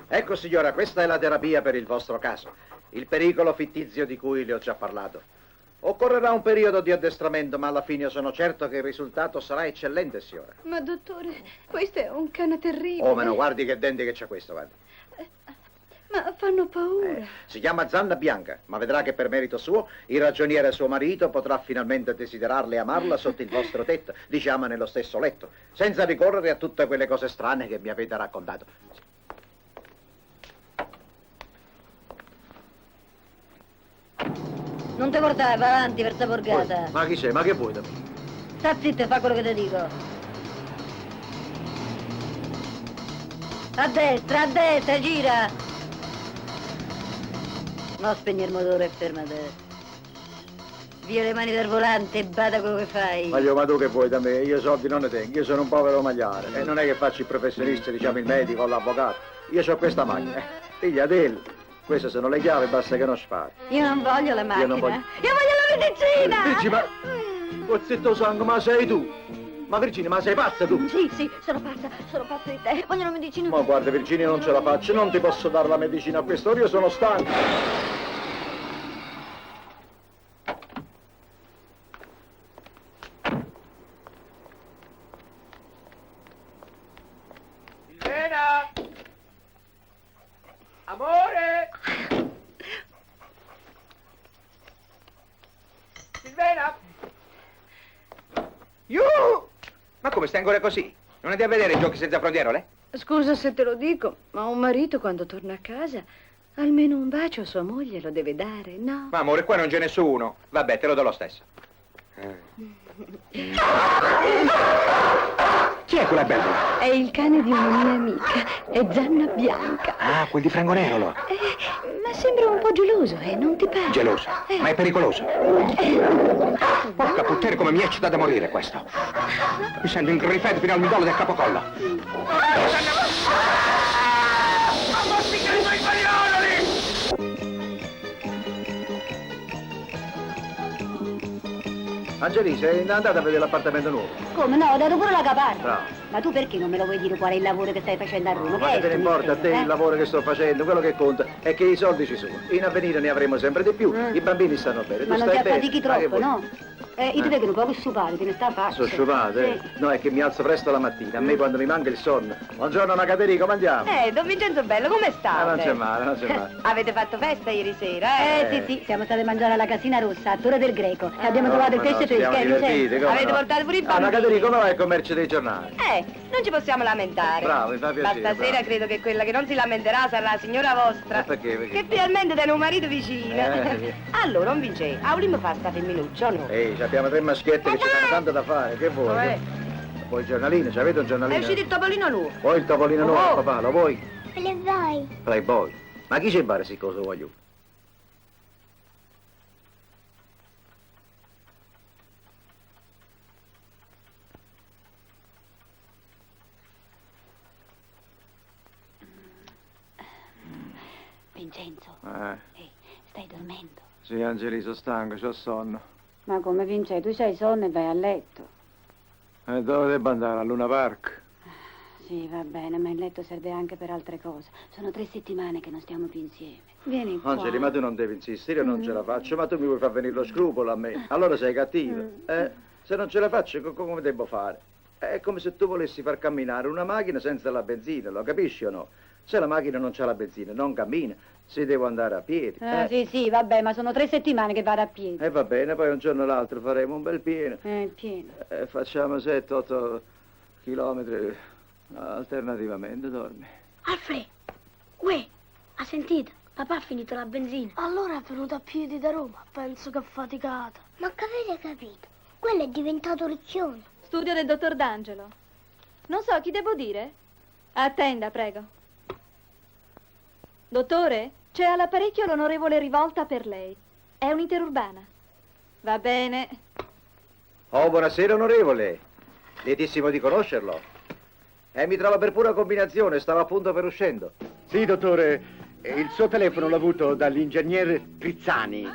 Ecco signora, questa è la terapia per il vostro caso. Il pericolo fittizio di cui le ho già parlato. Occorrerà un periodo di addestramento, ma alla fine io sono certo che il risultato sarà eccellente, signora. Ma dottore, questo è un cane terribile. Oh, ma no, guardi che denti che c'è questo, guardi. Ma fanno paura. Si chiama Zanna Bianca, ma vedrà che per merito suo il ragioniere suo marito potrà finalmente desiderarla e amarla sotto il vostro tetto, diciamo nello stesso letto, senza ricorrere a tutte quelle cose strane che mi avete raccontato. Non ti portare, va avanti per sta borgata. Ma chi sei? Ma che vuoi da me? Sta zitto e fa quello che ti dico. A destra, gira. No, spegni il motore e fermate. Via le mani dal volante e bada quello che fai. Ma tu che vuoi da me? Io soldi non ne tengo, io sono un povero magliare e non è che faccio il professionista, diciamo il medico o l'avvocato. Io ho questa macchina, figlia del. Queste sono le chiavi, basta che non spari. Io non voglio la macchina. non voglio- Io voglio la medicina. Virginia, ma... Cozzetto sangue, ma sei tu? Ma Virginia, ma sei pazza tu? Sì, sono pazza di te. Voglio la medicina. Ma guarda Virginia, non ce la faccio, non ti posso dare la medicina a quest'ora, io sono stanco. Silvena! Amore! Silvena! Ma come, stai ancora così? Non andiamo a vedere i giochi senza frontiere? Scusa se te lo dico, ma un marito quando torna a casa almeno un bacio a sua moglie lo deve dare, no? Ma amore, qua non c'è nessuno. Vabbè, te lo do lo stesso. Chi è quella bella? È il cane di una mia amica, è Zanna Bianca. Ah, quel di Frangonero. Ma sembra un po' geloso, non ti pare? Geloso, ma è pericoloso. Porca puttana, come mi eccita da morire questo. Mi sento ingrifetto fino al midollo del capocollo. Angeli, sei andata a vedere l'appartamento nuovo? Come no, ho dato pure la caparra. Bravo. Ma tu perché non me lo vuoi dire qual è il lavoro che stai facendo a Roma? Ma Che che è te ne sto importa a te mistero, il lavoro che sto facendo? Quello che conta è che i soldi ci sono. In avvenire ne avremo sempre di più. I bambini stanno bene. Ma tu non ti stai bene. affatichi Ma che troppo, vuoi? no? Io ti vedo un po' sciupare, te ne sta facile. Sono sciupate? Sì. No, è che mi alzo presto la mattina. A me quando mi manca il sonno. Buongiorno, Nacaterico, mangiamo. Don Vincenzo Bello, come state? Non c'è male, non c'è male. Avete fatto festa ieri sera, Sì, siamo stati a mangiare alla Casina Rossa, a Torre del Greco. E abbiamo No, trovato il ma no, pesce ci siamo fresco, divertiti, come Avete no? portato pure i Ah, bambini. Nacaterico, come va il commercio dei giornali? Non ci possiamo lamentare. Bravo, mi fa Ma piacere. stasera bravo. credo che quella che non si lamenterà sarà la signora vostra. Ma perché? Perché? Che finalmente tiene un marito vicino. Sì. Allora, non vince, a Olimpo fa sta femminuccia, no? Ehi, abbiamo tre maschietti che ci fanno tanto da fare. Che vuoi? Vabbè. Vuoi il giornalino? Ci avete un È giornalino? uscito il topolino nuovo. Vuoi il topolino nuovo, Oh. papà? Lo vuoi? Le vai. Playboy. Ma chi c'è pare si cosa voglio? Vincenzo, stai dormendo? Sì, Angeli, sono stanco, c'ho sonno. Ma come Vincenzo, tu c'hai sonno e vai a letto. E dove devo andare? A Luna Park? Sì, va bene, ma il letto serve anche per altre cose. Sono 3 settimane che non stiamo più insieme. Vieni qua. Angeli, ma tu non devi insistere, io non ce la faccio, ma tu mi vuoi far venire lo scrupolo a me. Allora sei cattiva. Se non ce la faccio, come devo fare? È come se tu volessi far camminare una macchina senza la benzina, lo capisci o no? Se la macchina non c'ha la benzina, non cammina, si deve andare a piedi. Sì, vabbè, ma sono 3 settimane che vado a piedi. E va bene, poi un giorno o l'altro faremo un bel pieno. Pieno. Facciamo 7-8 chilometri alternativamente, dormi. Alfred, uè, ha sentito? Papà ha finito la benzina. Allora è venuto a piedi da Roma. Penso che è faticata. Ma che avete capito? Quello è diventato riccione. Studio del dottor D'Angelo. Non so chi devo dire. Attenda, prego. Dottore, c'è all'apparecchio l'onorevole Rivolta per lei. È un'interurbana. Va bene. Oh, buonasera onorevole. Lietissimo di conoscerlo. Mi trova per pura combinazione, stava appunto per uscendo. Sì, dottore, il suo telefono l'ho avuto dall'ingegner Trizzani.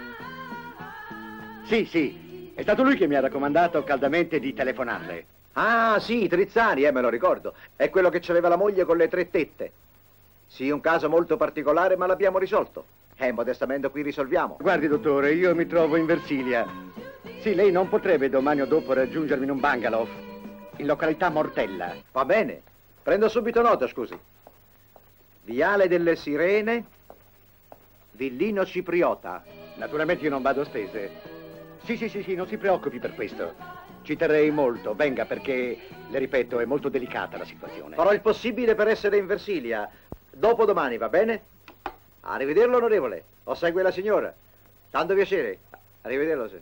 Sì, è stato lui che mi ha raccomandato caldamente di telefonarle. Ah, sì, Trizzani, me lo ricordo. È quello che c'aveva la moglie con le 3 tette. Sì, un caso molto particolare, ma l'abbiamo risolto. Modestamente qui risolviamo. Guardi, dottore, io mi trovo in Versilia. Sì, lei non potrebbe domani o dopo raggiungermi in un bungalow in località Mortella. Va bene, prendo subito nota, scusi. Viale delle Sirene, Villino Cipriota. Naturalmente io non vado a spese. Sì, non si preoccupi per questo. Ci terrei molto, venga, perché, le ripeto, è molto delicata la situazione. Farò il possibile per essere in Versilia. Dopodomani, va bene? Arrivederlo, onorevole. O segue la signora. Tanto piacere. Arrivederlo, sì.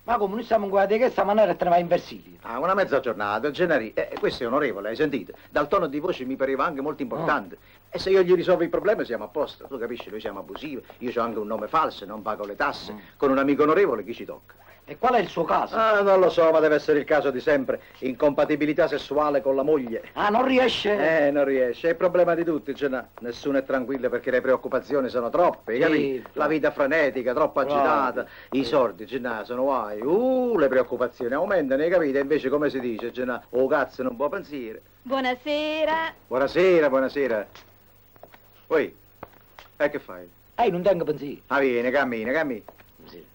Ma come noi stiamo in guardia di questa maniera e te ne vai in Versilia? Ah, una mezza giornata, Gennari. Questo è onorevole, hai sentito? Dal tono di voce mi pareva anche molto importante. E se io gli risolvo il problema siamo a posto. Tu capisci, noi siamo abusivi. Io ho anche un nome falso, non pago le tasse. Con un amico onorevole chi ci tocca? E qual è il suo caso? Ah, non lo so, ma deve essere il caso di sempre. Incompatibilità sessuale con la moglie. Ah, non riesce? Non riesce. È il problema di tutti, nessuno è tranquillo perché le preoccupazioni sono troppe, capi? La vita frenetica, troppo agitata. I soldi, sono guai. Le preoccupazioni aumentano, hai capito? E invece, come si dice, oh cazzo, non può pensare. Buonasera. Buonasera. Poi, che fai? Non tengo pensiero. Ah, vieni, cammina. Sì.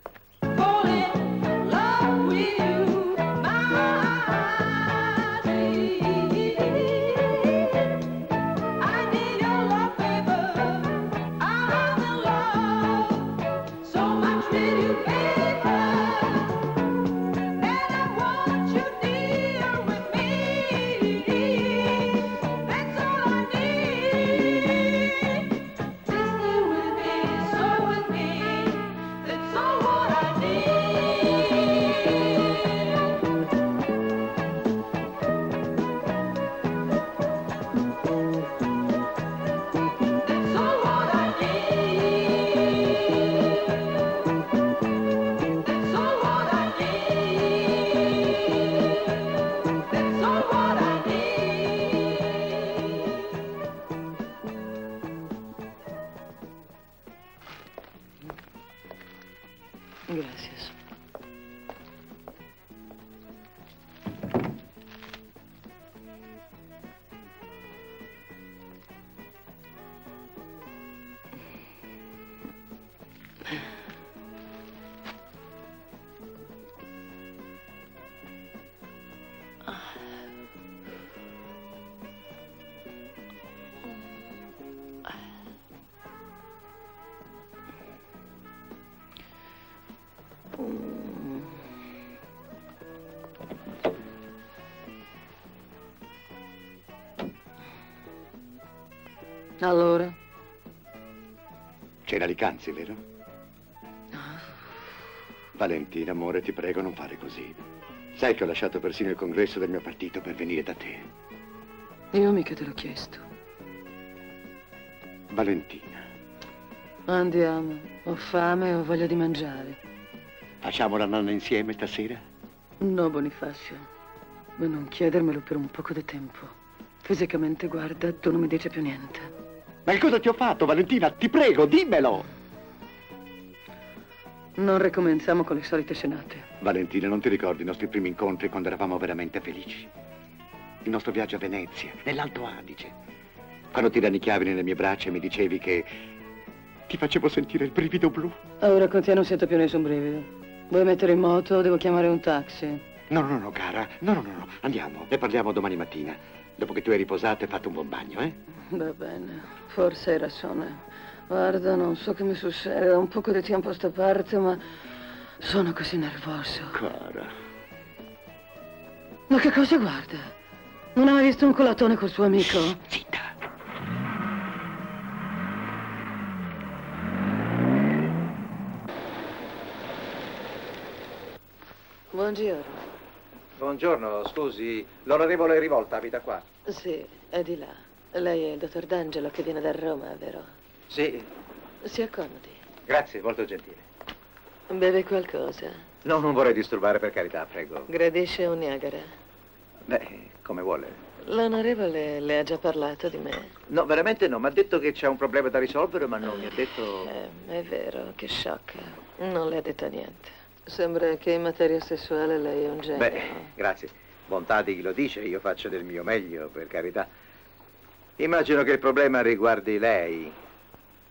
Gracias. Allora? C'era Licanzi, vero? Valentina, amore, ti prego, non fare così. Sai che ho lasciato persino il congresso del mio partito per venire da te. Io mica te l'ho chiesto. Valentina. Andiamo. Ho fame e ho voglia di mangiare. Facciamo la nanna insieme stasera? No, Bonifacio. Ma non chiedermelo per un poco di tempo. Fisicamente, guarda, tu non mi dici più niente. Ma che cosa ti ho fatto, Valentina? Ti prego, dimmelo! Non ricominciamo con le solite scenate. Valentina, non ti ricordi i nostri primi incontri quando eravamo veramente felici? il nostro viaggio a Venezia, nell'Alto Adige. Quando ti rannicchiavi nelle mie braccia e mi dicevi che ti facevo sentire il brivido blu. Ora con te non sento più nessun brivido. Vuoi mettere in moto o devo chiamare un taxi? No, cara. No. Andiamo. Ne parliamo domani mattina. Dopo che tu hai riposato e fatto un buon bagno, eh? Va bene, forse hai ragione. Guarda, non so che mi succede, da un poco di tempo a sta parte, ma sono così nervoso. Cara. Ma che cosa guarda? Non hai mai visto un colatone col suo amico? Zitta. Buongiorno. Buongiorno, scusi, l'onorevole Rivolta abita qua? Sì, è di là. Lei è il dottor D'Angelo che viene da Roma, vero? Sì, Si accomodi. grazie, molto gentile. Beve qualcosa? No, non vorrei disturbare, per carità, prego. Gradisce un Niagara? Beh, come vuole. L'onorevole le ha già parlato di me? No, veramente no, mi ha detto che c'è un problema da risolvere, ma non mi ha detto... È vero, che sciocca. Non le ha detto niente. Sembra che in materia sessuale lei è un genio. Beh, grazie. Bontà di chi lo dice, io faccio del mio meglio, per carità. Immagino che il problema riguardi lei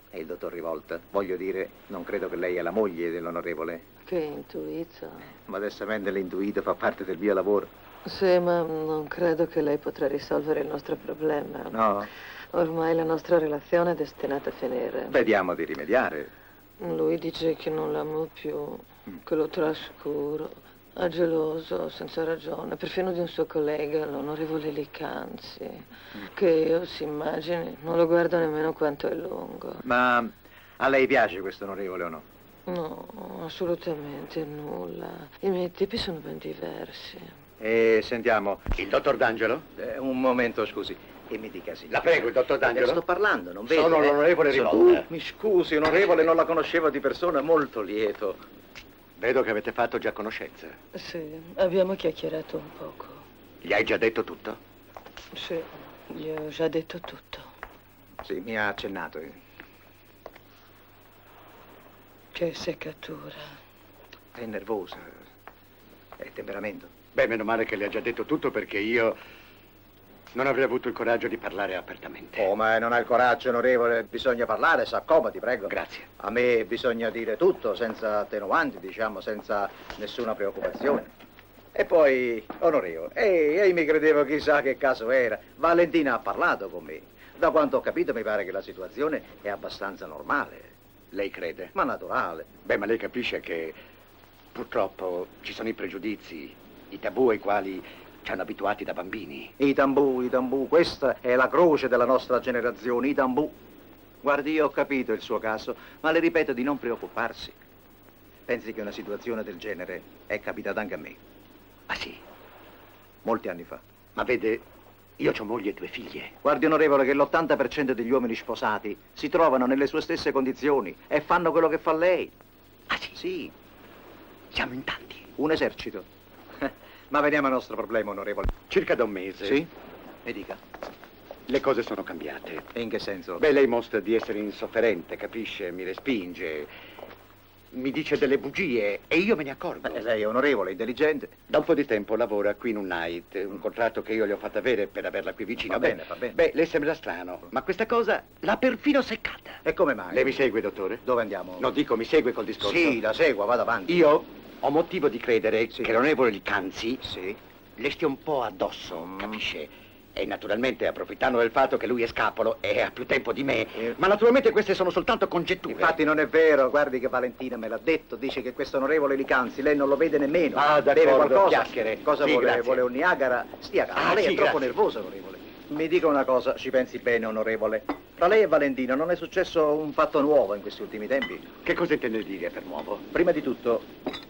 e il dottor Rivolta. Voglio dire, non credo che lei è la moglie dell'onorevole. Che intuito. Modestamente l'intuito fa parte del mio lavoro. Sì, ma non credo che lei potrà risolvere il nostro problema. No? Ormai la nostra relazione è destinata a finire. Vediamo di rimediare. Lui dice che non l'amo più, che lo trascuro. È geloso, senza ragione, perfino di un suo collega, l'onorevole Licanzi, che io, si immagini, non lo guardo nemmeno quanto è lungo. Ma a lei piace questo onorevole o no? No, assolutamente nulla. I miei tipi sono ben diversi. E sentiamo, Il dottor D'Angelo? un momento, scusi, e mi dica sì. La prego, il dottor D'Angelo. Sto parlando, non vede? Sono l'onorevole Rivolta. Mi scusi, onorevole, non la conoscevo di persona, molto lieto. Vedo che avete fatto già conoscenza. Sì, abbiamo chiacchierato un poco. Gli hai già detto tutto? Sì, gli ho già detto tutto. Sì, mi ha accennato. Che seccatura. È nervosa. È temperamento. Beh, meno male che le ha già detto tutto perché io non avrei avuto il coraggio di parlare apertamente. Oh, ma non ha il coraggio, onorevole. Bisogna parlare, s'accomodi, prego. Grazie. A me bisogna dire tutto, senza attenuanti, diciamo, senza nessuna preoccupazione. E poi, onorevole, io mi credevo chissà che caso era. Valentina ha parlato con me. Da quanto ho capito mi pare che la situazione è abbastanza normale. Lei crede? Ma naturale. Beh, ma lei capisce che purtroppo ci sono i pregiudizi, i tabù ai quali ci hanno abituati da bambini. I tambù, questa è la croce della nostra generazione, i tambù. Guardi, io ho capito il suo caso, ma le ripeto di non preoccuparsi. Pensi che una situazione del genere è capitata anche a me. Ah sì? Molti anni fa. Ma vede, io ho moglie e 2 figlie. Guardi, onorevole, che l'80% degli uomini sposati si trovano nelle sue stesse condizioni e fanno quello che fa lei. Ah sì? Sì, Siamo in tanti. un esercito. Ma veniamo al nostro problema, onorevole. Circa da un mese. Sì? Mi dica. Le cose sono cambiate. E in che senso? Beh, lei mostra di essere insofferente, capisce? Mi respinge, mi dice delle bugie e io me ne accorgo. Lei è onorevole, intelligente. Da un po' di tempo lavora qui in un night, un contratto che io le ho fatto avere per averla qui vicino. Va bene, va bene. Beh, le sembra strano, ma questa cosa l'ha perfino seccata. E come mai? Lei mi segue, dottore? Dove andiamo? No, dico, mi segue col discorso. Sì, la seguo, vada avanti. Io ho motivo di credere Sì. che l'onorevole Licanzi Sì. le stia un po' addosso, capisce? E naturalmente approfittando del fatto che lui è scapolo e ha più tempo di me, ma naturalmente queste sono soltanto congetture. Infatti non è vero, guardi che Valentina me l'ha detto, dice che questo onorevole Licanzi, lei non lo vede nemmeno. Ah, d'accordo, Beve qualcosa? chiacchiere. Cosa Sì, vuole? grazie. Vuole un Niagara? Stia calmo, Ah, lei sì, è troppo grazie. nervoso, onorevole. Mi dica una cosa, ci pensi bene, onorevole. Tra lei e Valentina non è successo un fatto nuovo in questi ultimi tempi? Che cosa intende dire per nuovo? Prima di tutto,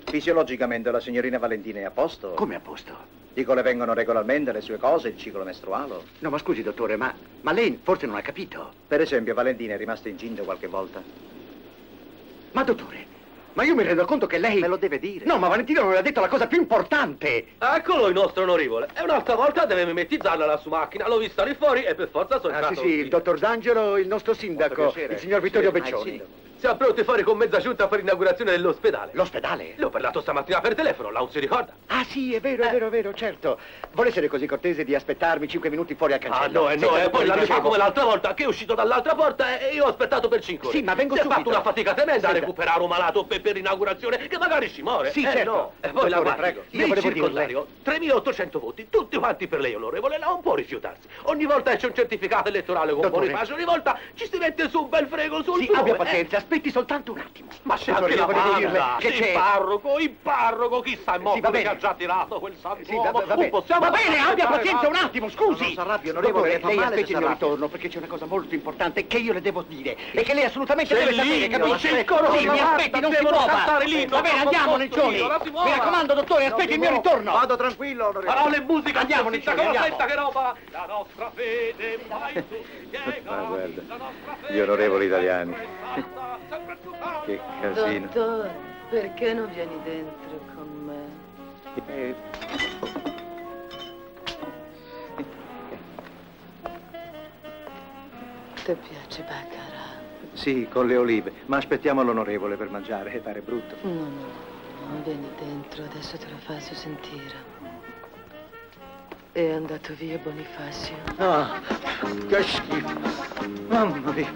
fisiologicamente la signorina Valentina è a posto? Come a posto? Dico, le vengono regolarmente le sue cose, il ciclo mestruale? No, ma scusi, dottore, ma lei forse non ha capito. Per esempio, Valentina è rimasta incinta qualche volta? Ma dottore, ma io mi rendo conto che lei... Me lo deve dire. No, ma Valentina non le ha detto la cosa più importante. Eccolo il nostro onorevole. E un'altra volta deve mimetizzarla la sua macchina. L'ho vista lì fuori e per forza sono Ah, sì, entrato. sì, il dottor D'Angelo, il nostro sindaco, Molto piacere. il signor Vittorio Sì, il Beccioni. sindaco. Siamo pronti a fare con mezza giunta per l'inaugurazione dell'ospedale. L'ospedale? L'ho parlato stamattina per telefono, non si ricorda? Ah sì, è vero, certo. Vuole essere così cortese di aspettarmi 5 minuti fuori al Ah, cancello? poi l'hanno fatto come l'altra volta, che è uscito dall'altra porta e io ho aspettato per 5 ore. Sì, ma vengo si subito. Si è fatto una fatica tremenda a Senta. recuperare un malato per l'inaugurazione, che magari ci muore. Sì, certo. No. E poi la Dottore, guardi, prego. Io nel volevo circondario, 3.800 voti, tutti quanti per lei, onorevole, non può rifiutarsi. Ogni volta c'è un certificato elettorale con Dottore. Bonifacio, ogni volta ci si mette su un bel frego sul Sì, suo. abbia pazienza, aspetti soltanto un attimo. Ma c'è Dottore, anche la io volevo dirle banda, che c'è... il parroco, chissà il Sì, modo va che bene. ha già tirato quel Sì, sant'uomo. va Non bene. possiamo Va bene, abbia aspettare, pazienza un attimo, scusi. Non s'arrabbi, onorevole, Dottore, fa lei male se aspetti il mio s'arrabbia. ritorno perché c'è una cosa molto importante che io le devo dire e che lei assolutamente C'è deve il sapere, l'inno, capisce? c'è il coro Sì, sulla mi aspetti, marta, non si devono muova. cantare l'inno, Va bene, non andiamo, posso Neccioni. io, non si muova. Mi raccomando, dottore, aspetti il mio ritorno. Vado tranquillo, onorevole. Parole e musica, Andiamo, senta Neccioni, cosa andiamo. senta che roba. La nostra fede mai tu spiega. Ma guarda, La nostra gli onorevoli italiani. sempre più calda. Che casino. Dottore, perché non vieni dentro con me? Ti piace baccarà? Sì, con le olive. Ma aspettiamo l'onorevole per mangiare, pare brutto. No, vieni dentro, adesso te lo faccio sentire. È andato via Bonifacio. Ah, che schifo. Mamma mia.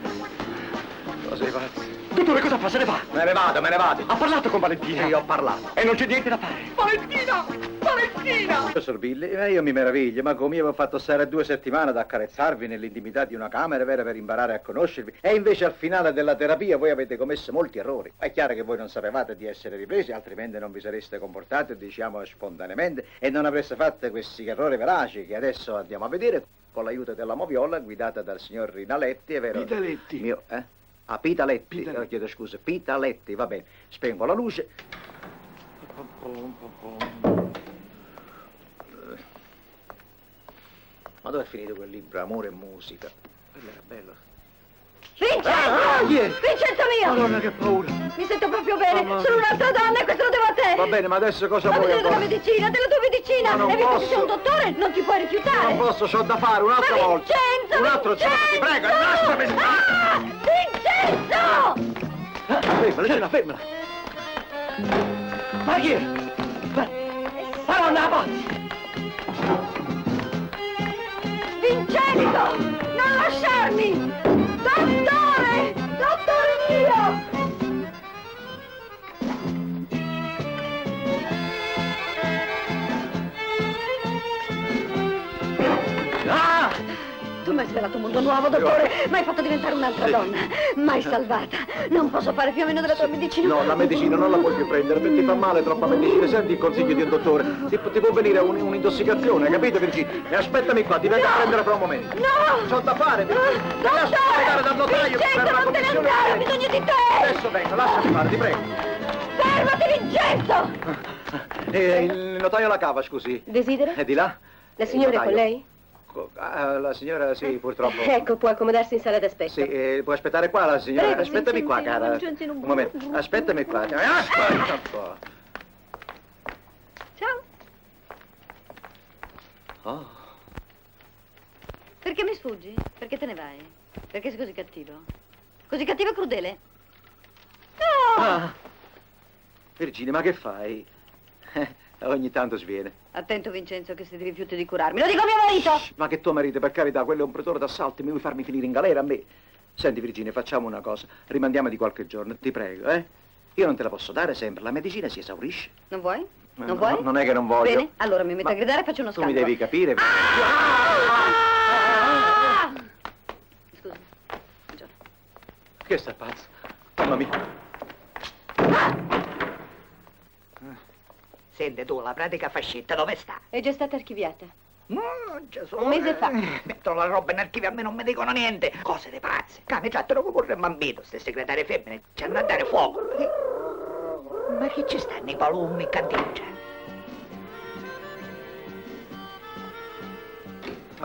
Cose pazze. Dottore, cosa fa? Se ne va? Me ne vado, me ne vado. Ha parlato con Valentina? Sì, ho parlato. E non c'è niente da fare. Valentina! Valentina! Professor Billy, io mi meraviglio, ma come io vi ho fatto stare 2 settimane ad accarezzarvi nell'intimità di una camera vera per imparare a conoscervi, e invece al finale della terapia voi avete commesso molti errori. È chiaro che voi non sapevate di essere ripresi, altrimenti non vi sareste comportati, diciamo, spontaneamente, e non avreste fatto questi errori veraci che adesso andiamo a vedere con l'aiuto della moviola guidata dal signor Rinaletti, è vero? Pitaletti. Mio, Ah, Pitaletti, Pitaletti. chiedo scusa, Pitaletti, va bene. Spengo la luce. Ma dove è finito quel libro, Amore e musica? Quello era bello. Vincenzo! chi è? Vincenzo mio! Madonna, che paura! Mi sento proprio bene, Mamma sono mia. un'altra donna e questo lo devo a te! Va bene, ma adesso cosa Ma vuoi bisogno della ancora? medicina, della tua medicina! Ma non E visto che posso. sei un dottore, non ti puoi rifiutare! Non posso, c'ho da fare un'altra Ma volta! Vincenzo! Un altro giorno, ti prego, lasciami! Ah! Vincenzo! Fermala, fermala! Ma chi è? Madonna, pazzi! Vincenzo! Non lasciarmi! Dottore! Dottore mio! Ah! Tu mi hai svelato un mondo nuovo, dottore! Mi hai fatto diventare un'altra donna! Mai salvata! Non posso fare più a meno della tua medicina! No, la medicina non la puoi più prendere perché ti fa male troppa medicina. Senti il consiglio di un dottore. Ti può venire un'intossicazione, capito, Virginia? E aspettami qua, ti vengo a prendere fra un momento. No! C'ho da fare, Virginia. Ti lascio spiegare dal notaio Vincenzo, per la non te ne commissione. andare! Ho bisogno di te! Adesso vengo, lasciami fare, ti prego. Fermati, Vincenzo! Il notaio alla cava, scusi. Desidera? È di là? La signora è con notaio. lei? La signora, sì, purtroppo. Ecco, può accomodarsi in sala d'aspetto. Sì, può aspettare qua la signora? Prego, Aspettami qua, Vincenzino, cara. Vincenzino, Un momento, aspettami qua. Aspetta un po'. Ciao! Oh. Perché mi sfuggi? Perché te ne vai? Perché sei così cattivo? Così cattivo e crudele? No! Ah. Virginia, ma che fai? Ogni tanto sviene. Attento, Vincenzo, che se ti rifiuti di curarmi. Lo dico a mio marito! Ma che tuo marito, per carità, quello è un pretore d'assalto, mi vuoi farmi finire in galera a me? Senti, Virginia, facciamo una cosa. Rimandiamo di qualche giorno, ti prego, eh? Io non te la posso dare sempre, la medicina si esaurisce. Non vuoi? Non No, vuoi? non è che non voglio. Bene, allora mi metto Ma a gridare e faccio uno Tu mi scandalo. devi capire. Scusa. Buongiorno. Che sta pazzo? Mamma mia. Senti tu, la pratica fascetta dove sta? È già stata archiviata. No, Gesù. Un mese fa. Mettono la roba in archivio, a me non mi dicono niente. Cose di pazze. Mi trattano come un bambino, ste segretarie femmine. Ci hanno a dare fuoco. Ma chi ci stanno i palumi in cantigia?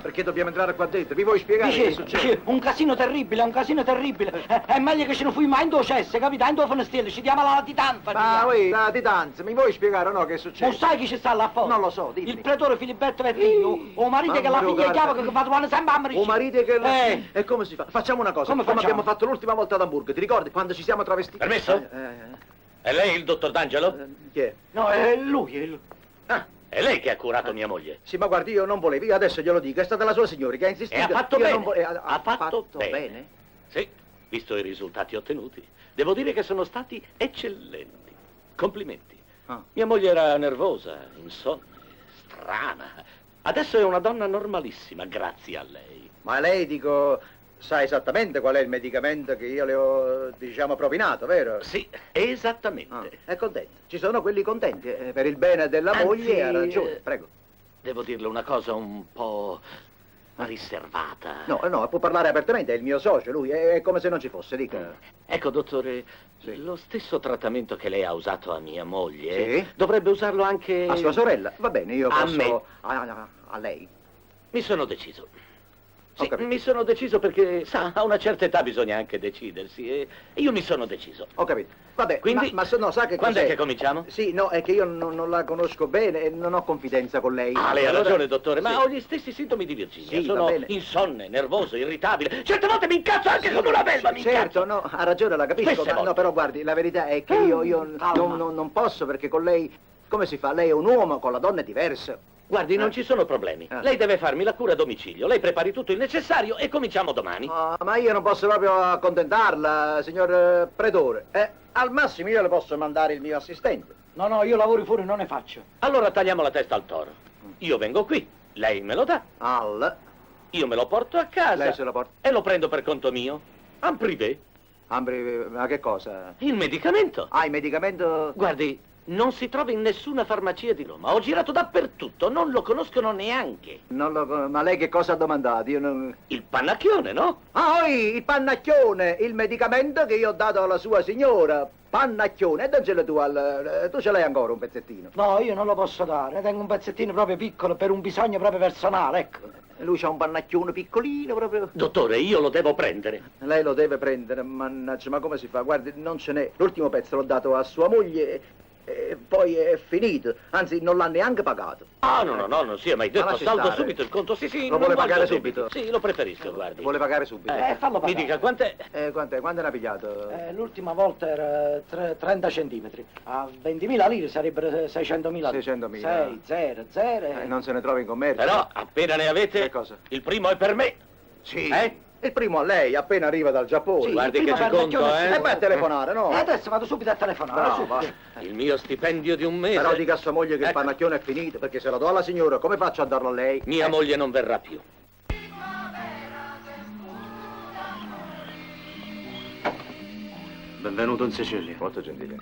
perché dobbiamo entrare qua dentro? Vi vuoi spiegare che succede? Un casino terribile, un casino terribile. È meglio che ce ne fui mai in due cesse, capito? In due finestrelle, ci diamo la latitanza. Ma voi, la titanza, mi vuoi spiegare o no che succede? Non sai chi ci sta là fuori? Non lo so, dimmi. Il pretore Filiberto Vettillo, o marito che la figlia è chiava che fa trovare sempre a Maricci. O marito che la... E come si fa? Facciamo una cosa, Come abbiamo fatto l'ultima volta ad Amburgo, ti ricordi? Quando ci siamo travestiti? Permesso? È lei il dottor D'Angelo? Chi è? No, è lui. Ah, è lei che ha curato mia moglie. Sì, ma guardi, io non volevo, io adesso glielo dico, è stata la sua signora che ha insistito. E ha fatto Io bene. non volevo- Ha fatto bene. bene? Sì, visto i risultati ottenuti, devo dire che sono stati eccellenti. Complimenti. Mia moglie era nervosa, insonne, strana. Adesso è una donna normalissima, grazie a lei. Ma lei, dico, sa esattamente qual è il medicamento che io le ho, diciamo, propinato, vero? Sì, esattamente. È contento. Ci sono quelli contenti, per il bene della Anzi, moglie ha ragione, prego. Devo dirle una cosa un po' riservata. No, può parlare apertamente, è il mio socio, lui, è come se non ci fosse, dica. Ecco, dottore, lo stesso trattamento che lei ha usato a mia moglie Sì? dovrebbe usarlo anche A sua sorella? Va bene, io a posso... me. A lei? Mi sono deciso. Sì, mi sono deciso perché, sa, a una certa età bisogna anche decidersi e io mi sono deciso. Ho capito. Vabbè, Quindi, ma no, sa che quando cos'è? è che cominciamo? Sì, no, è che io non la conosco bene e non ho confidenza con lei. Ah, lei ha Allora- ragione, dottore, ma Sì. ho gli stessi sintomi di Virginia. Sì, va Sono bene. insonne, nervoso, irritabile. Certe volte mi incazzo anche come una belva, mi incazzo. Certo, no, ha ragione, la capisco, Spesse ma no, volte. però guardi, la verità è che io non posso perché con lei, come si fa? Lei è un uomo, con la donna è diverso. Guardi, non ci sono problemi. Lei deve farmi la cura a domicilio. Lei prepari tutto il necessario e cominciamo domani. Ma io non posso proprio accontentarla, signor Pretore. Al massimo io le posso mandare il mio assistente. No, io lavori fuori, non ne faccio. Allora tagliamo la testa al toro. Io vengo qui, lei me lo dà. Io me lo porto a casa. Lei se lo porta? E lo prendo per conto mio. En privé. Ma che cosa? Il medicamento. Ah, il medicamento... Guardi, non si trova in nessuna farmacia di Roma. Ho girato dappertutto, non lo conoscono neanche. Ma lei che cosa ha domandato? Io non... Il pannacchione, no? Ah, il pannacchione, il medicamento che io ho dato alla sua signora. Pannacchione, e daccelo tu tu ce l'hai ancora un pezzettino? No, io non lo posso dare, tengo un pezzettino proprio piccolo per un bisogno proprio personale, ecco. Lui c'ha un pannacchione piccolino proprio. Dottore, io lo devo prendere. Lei lo deve prendere, mannaggia, ma come si fa? Guardi, non ce n'è. L'ultimo pezzo l'ho dato a sua moglie e poi è finito. Anzi, non l'ha neanche pagato. Ah, no, non sia mai detto. lasci Saldo stare. subito il conto, sì, Lo non vuole voglio pagare debiti. subito? Sì, lo preferisco, guardi. Vuole pagare subito? Fallo pagare. Mi dica, quant'è? Quant'è? Quando ne ha pigliato? L'ultima volta era 30 centimetri. A 20.000 lire sarebbero 600.000 lire. 600.000. 6, 0, 0. Non se ne trova in commercio. Però, appena ne avete, Che cosa? il primo è per me. Sì. Il primo a lei, appena arriva dal Giappone. Sì, Guardi il che primo ci conto, pannacchione E vai a telefonare, no? E adesso vado subito a telefonare. Brava. subito. Il mio stipendio di un mese. Però dica a sua moglie che il Ecco. pannacchione è finito, perché se lo do alla signora, come faccio a darlo a lei? Mia moglie non verrà più. Benvenuto in Sicilia. Molto gentile.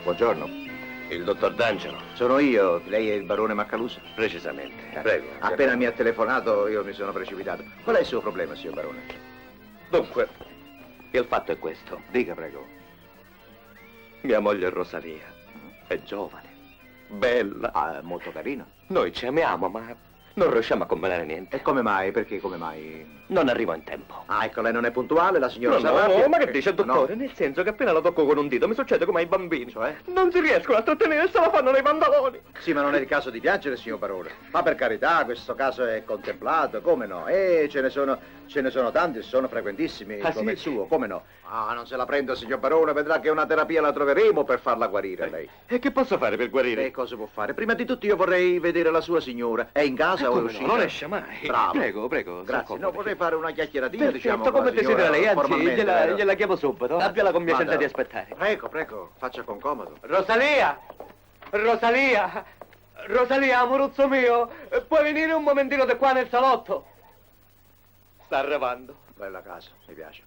Buongiorno. Il dottor D'Angelo. Sono io, lei è il barone Maccaluso? Precisamente. Prego. Appena mi ha telefonato io mi sono precipitato. Qual è il suo problema, signor barone? Dunque, il fatto è questo. Dica, prego. Mia moglie Rosalia è giovane, bella. Ah, molto carino. Noi ci amiamo, ma non riusciamo a combinare niente. E come mai? Perché come mai? Non arrivo in tempo. Ah, ecco, lei non è puntuale, la signora No, s'arrabbia. ma che dice, dottore? No. Nel senso che appena la tocco con un dito mi succede come ai bambini. Cioè? Non si riescono a trattenere, se la fanno nei pantaloni. Sì, ma non è il caso di piangere, signor barone. Ma per carità, questo caso è contemplato, come no? Ce ne sono tanti, sono frequentissimi Ah, come sì? il suo, come no? Ah, non se la prenda, signor barone, vedrà che una terapia la troveremo per farla guarire lei. E che posso fare per guarire? Che cosa può fare? Prima di tutto io vorrei vedere la sua signora. È in casa o è Come no? uscita? Non esce mai. Bravo. Prego. Grazie. No, vorrei fare una chiacchieratina, Perfetto, diciamo, con come la signora, desidera lei, anzi, formalmente, vero? gliela chiamo subito. Abbia la compiacenza Vada. di aspettare. Prego, faccia con comodo. Rosalia! Rosalia, amoruzzo mio, puoi venire un momentino di qua nel salotto? Sta arrivando. Bella casa, mi piace.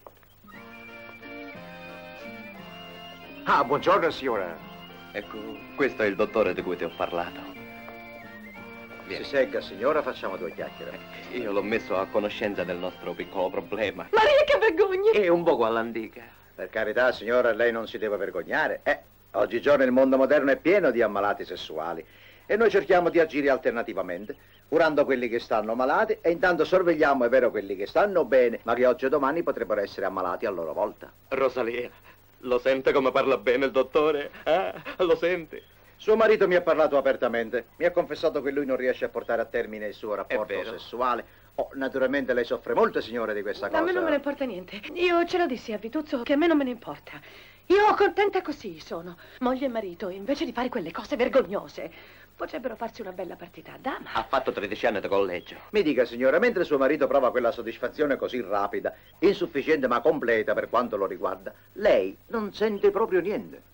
Ah, buongiorno, signora. Ecco, questo è il dottore di cui ti ho parlato. Si segga, signora, facciamo due chiacchiere. Io l'ho messo a conoscenza del nostro piccolo problema. Maria, che vergogna! È un poco all'antica. Per carità, signora, lei non si deve vergognare. Oggigiorno il mondo moderno è pieno di ammalati sessuali. e noi cerchiamo di agire alternativamente, curando quelli che stanno malati e intanto sorvegliamo, è vero, quelli che stanno bene, ma che oggi o domani potrebbero essere ammalati a loro volta. Rosalia, lo sente come parla bene il dottore? Lo sente? Suo marito mi ha parlato apertamente, mi ha confessato che lui non riesce a portare a termine il suo rapporto vero. sessuale. Oh, naturalmente lei soffre molto, signore, di questa cosa. A me non me ne importa niente. Io ce lo dissi a Vituzzo che a me non me ne importa. Io contenta così sono. Moglie e marito, invece di fare quelle cose vergognose, potrebbero farsi una bella partita a dama. Ha fatto 13 anni di collegio. Mi dica, signora, mentre suo marito prova quella soddisfazione così rapida, insufficiente ma completa per quanto lo riguarda, lei non sente proprio niente.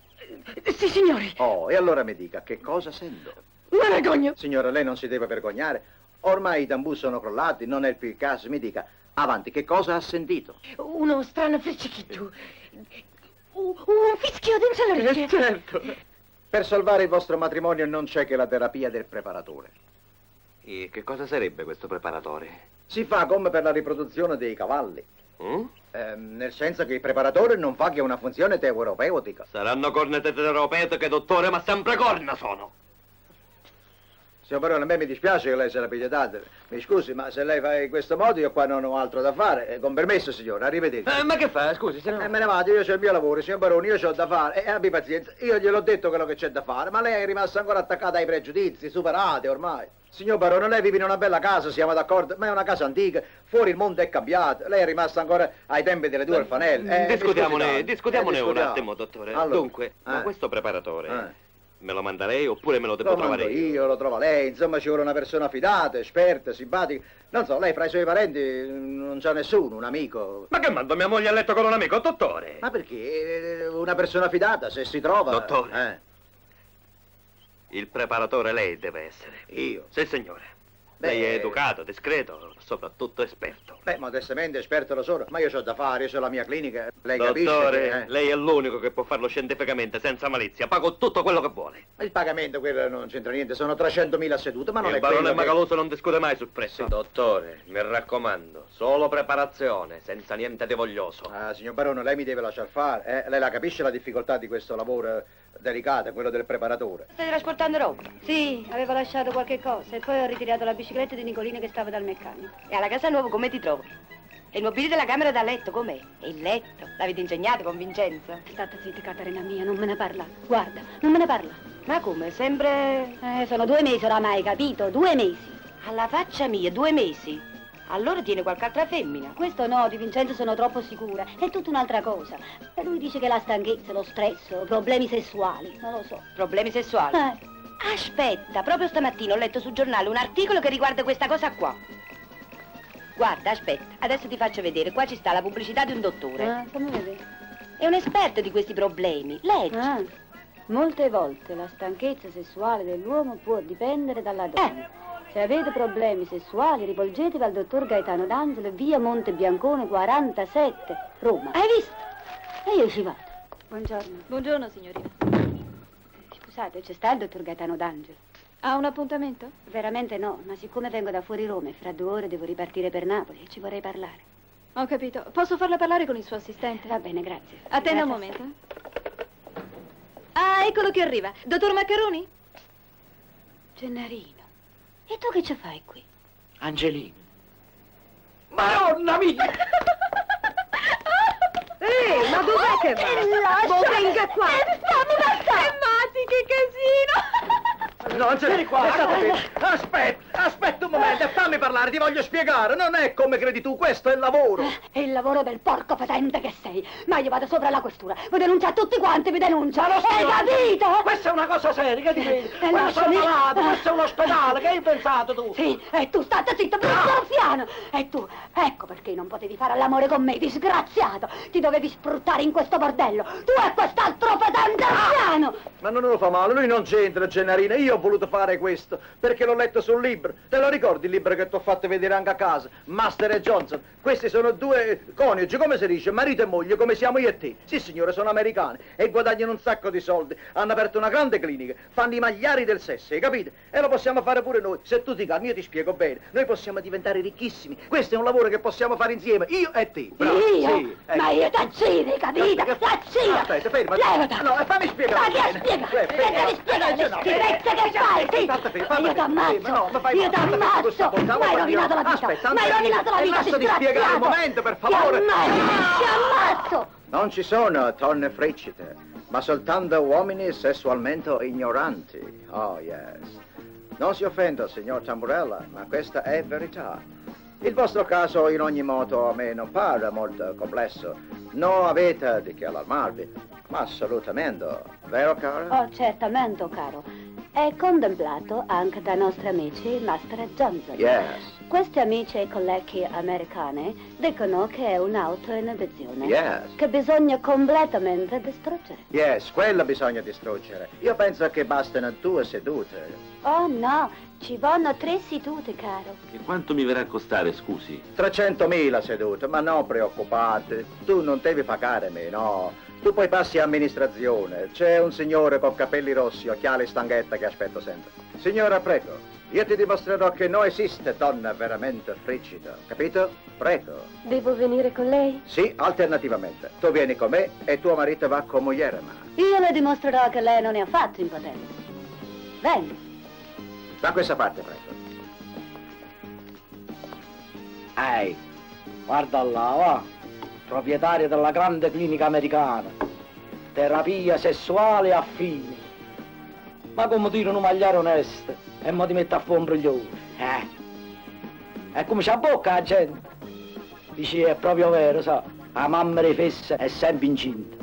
Sì, signori. Oh, e allora mi dica, che cosa sento? Me vergogno. Signora, lei non si deve vergognare. Ormai i tambù sono crollati, non è più il caso. Mi dica, avanti, che cosa ha sentito? Uno strano friccichito. Un fischio dentro l'orecchio. Certo. Per salvare il vostro matrimonio non c'è che la terapia del preparatore. E che cosa sarebbe questo preparatore? Si fa come per la riproduzione dei cavalli. Nel senso che il preparatore non fa che una funzione terapeutica. Saranno cornete terapeutiche, dottore, ma sempre corna sono. Signor Barone, a me mi dispiace che lei se la piglia date. Mi scusi, ma se lei fa in questo modo io qua non ho altro da fare. Con permesso, signore, arrivederci. Ma che fa? Scusi, se no... Me ne vado, io c'ho il mio lavoro, signor Barone, io c'ho da fare. E abbi pazienza, io gliel'ho detto quello che c'è da fare, ma lei è rimasta ancora attaccata ai pregiudizi, superati ormai. Signor Barone, lei vive in una bella casa, siamo d'accordo, ma è una casa antica, fuori il mondo è cambiato, lei è rimasta ancora ai tempi delle 2 orfanelle. Discutiamone un attimo, dottore. Allora, Dunque, ma questo preparatore... Me lo manda lei oppure me lo devo trovare io? Lo trovo lei, insomma ci vuole una persona fidata, esperta, simpatica. Non so, lei fra i suoi parenti non c'ha nessuno, un amico. Ma che mando mia moglie a letto con un amico, dottore? Ma perché? Una persona fidata, se si trova... Dottore. Il preparatore lei deve essere. Io? Sì, signore. Lei è educato, discreto, soprattutto esperto. Beh, modestamente esperto lo sono, ma io c'ho da fare, io c'ho la mia clinica, lei Dottore, capisce? lei è l'unico che può farlo scientificamente, senza malizia. Pago tutto quello che vuole. Il pagamento, quello non c'entra niente, sono 300.000 sedute, ma non Il è quello barone che... Macaluso non discute mai sul prezzo. Dottore, mi raccomando, solo preparazione, senza niente di voglioso. Ah, signor Barone, lei mi deve lasciar fare, Lei la capisce la difficoltà di questo lavoro delicato, quello del preparatore? Stai trasportando roba? Sì, avevo lasciato qualche cosa e poi ho ritirato la bicicletta di Nicolino che stava dal meccanico. E alla casa nuova come ti trovi? E il mobilio della camera da letto com'è? E il letto? L'avete insegnato con Vincenzo? State zitta, Caterina mia, non me ne parla. Guarda, non me ne parla. Ma come? Sempre... sono 2 mesi oramai, capito? 2 mesi. Alla faccia mia, 2 mesi? Allora tiene qualche altra femmina? Questo no, di Vincenzo sono troppo sicura. È tutta un'altra cosa. E lui dice che la stanchezza, lo stress, problemi sessuali, non lo so. Problemi sessuali? Aspetta, proprio stamattina ho letto sul giornale un articolo che riguarda questa cosa qua. Guarda, aspetta, adesso ti faccio vedere. Qua ci sta la pubblicità di un dottore. Fammi vedere. È un esperto di questi problemi. Leggi. Molte volte la stanchezza sessuale dell'uomo può dipendere dalla donna. Se avete problemi sessuali, rivolgetevi al dottor Gaetano D'Angelo, via Monte Biancone 47, Roma. Hai visto? E io ci vado. Buongiorno. Buongiorno, signorina. Scusate, c'è sta il dottor Gaetano D'Angelo? Ha un appuntamento? Veramente no, ma siccome vengo da fuori Roma e fra 2 ore devo ripartire per Napoli, ci vorrei parlare. Ho capito. Posso farla parlare con il suo assistente? Va bene, grazie. Attenda un momento. Ah, eccolo che arriva. Dottor Maccheroni? Gennarino. E tu che ci fai qui? Angelino. Madonna mia! Ma dov'è che va? Venga qua! Fammi passare! Matti, che casino! No, vieni qua, aspetta un momento, fammi parlare, ti voglio spiegare. Non è come credi tu, questo è il lavoro. È il lavoro del porco patente che sei. Ma io vado sopra alla questura, vi denuncia tutti quanti, vi denuncia. Hai capito? Questa è una cosa seria, che ti vedi? Questo è un malato, questo è un ospedale, che hai pensato tu? Sì, e tu state zitto, piano. E tu, ecco perché non potevi fare l'amore con me, disgraziato. Ti dovevi sfruttare in questo bordello. Tu e quest'altro patente anziano. Ma non lo fa male, lui non c'entra, Gennarina. Io ho voluto fare questo perché l'ho letto sul libro. Te lo ricordi il libro che ti ho fatto vedere anche a casa? Master e Johnson. Questi sono 2 coniugi, come si dice, marito e moglie, come siamo io e te. Sì, signore, sono americani e guadagnano un sacco di soldi. Hanno aperto una grande clinica, fanno i magliari del sesso, hai capito? E lo possiamo fare pure noi. Se tu ti calmi, io ti spiego bene. Noi possiamo diventare ricchissimi. Questo è un lavoro che possiamo fare insieme, io e te. Bravo. Io? Sì, Ma io t'aggiro, hai capito? T'aggiro! Aspetta, ferma. Levati! No, fammi spiegare. Ma che spiegare? Devi spiegare le schifezze che Io t'ammazzo! Io t'ammazzo! M'hai rovinato la vita! M'hai rovinato la vita, Lasciati spiegare un momento, per favore! Ti ammazzo! Non ci sono donne fricite, ma soltanto uomini sessualmente ignoranti. Oh, yes. Non si offenda, signor Tamburella, ma questa è verità. Il vostro caso, in ogni modo, a me non pare molto complesso. Non avete di che allarmarvi, ma assolutamente. Vero, caro? Oh, certamente, caro. È contemplato anche dai nostri amici Master e Johnson. Yes. Questi amici e colleghi americani dicono che è un'autoinibizione. Yes. Che bisogna completamente distruggere. Yes, quella bisogna distruggere. Io penso che bastano 2 sedute. Oh no, ci vogliono 3 sedute, caro. E quanto mi verrà a costare, scusi? 300.000 sedute, ma non preoccupate. Tu non devi pagare me, no. Tu poi passi amministrazione. C'è un signore con capelli rossi, occhiali e stanghetta che aspetto sempre. Signora, prego. Io ti dimostrerò che non esiste donna veramente frigida, capito? Prego. Devo venire con lei? Sì, alternativamente. Tu vieni con me e tuo marito va con moglie, ma... Io le dimostrerò che lei non è affatto impotente. Venga. Da questa parte, prego. Ehi, guarda là, va. Proprietario della grande clinica americana. Terapia sessuale a fini. Ma come dire un magliare onesto e mo ti mette a fuoco un briglione. E come c'ha bocca la gente. Dici, è proprio vero, sa. La mamma dei fesse è sempre incinta.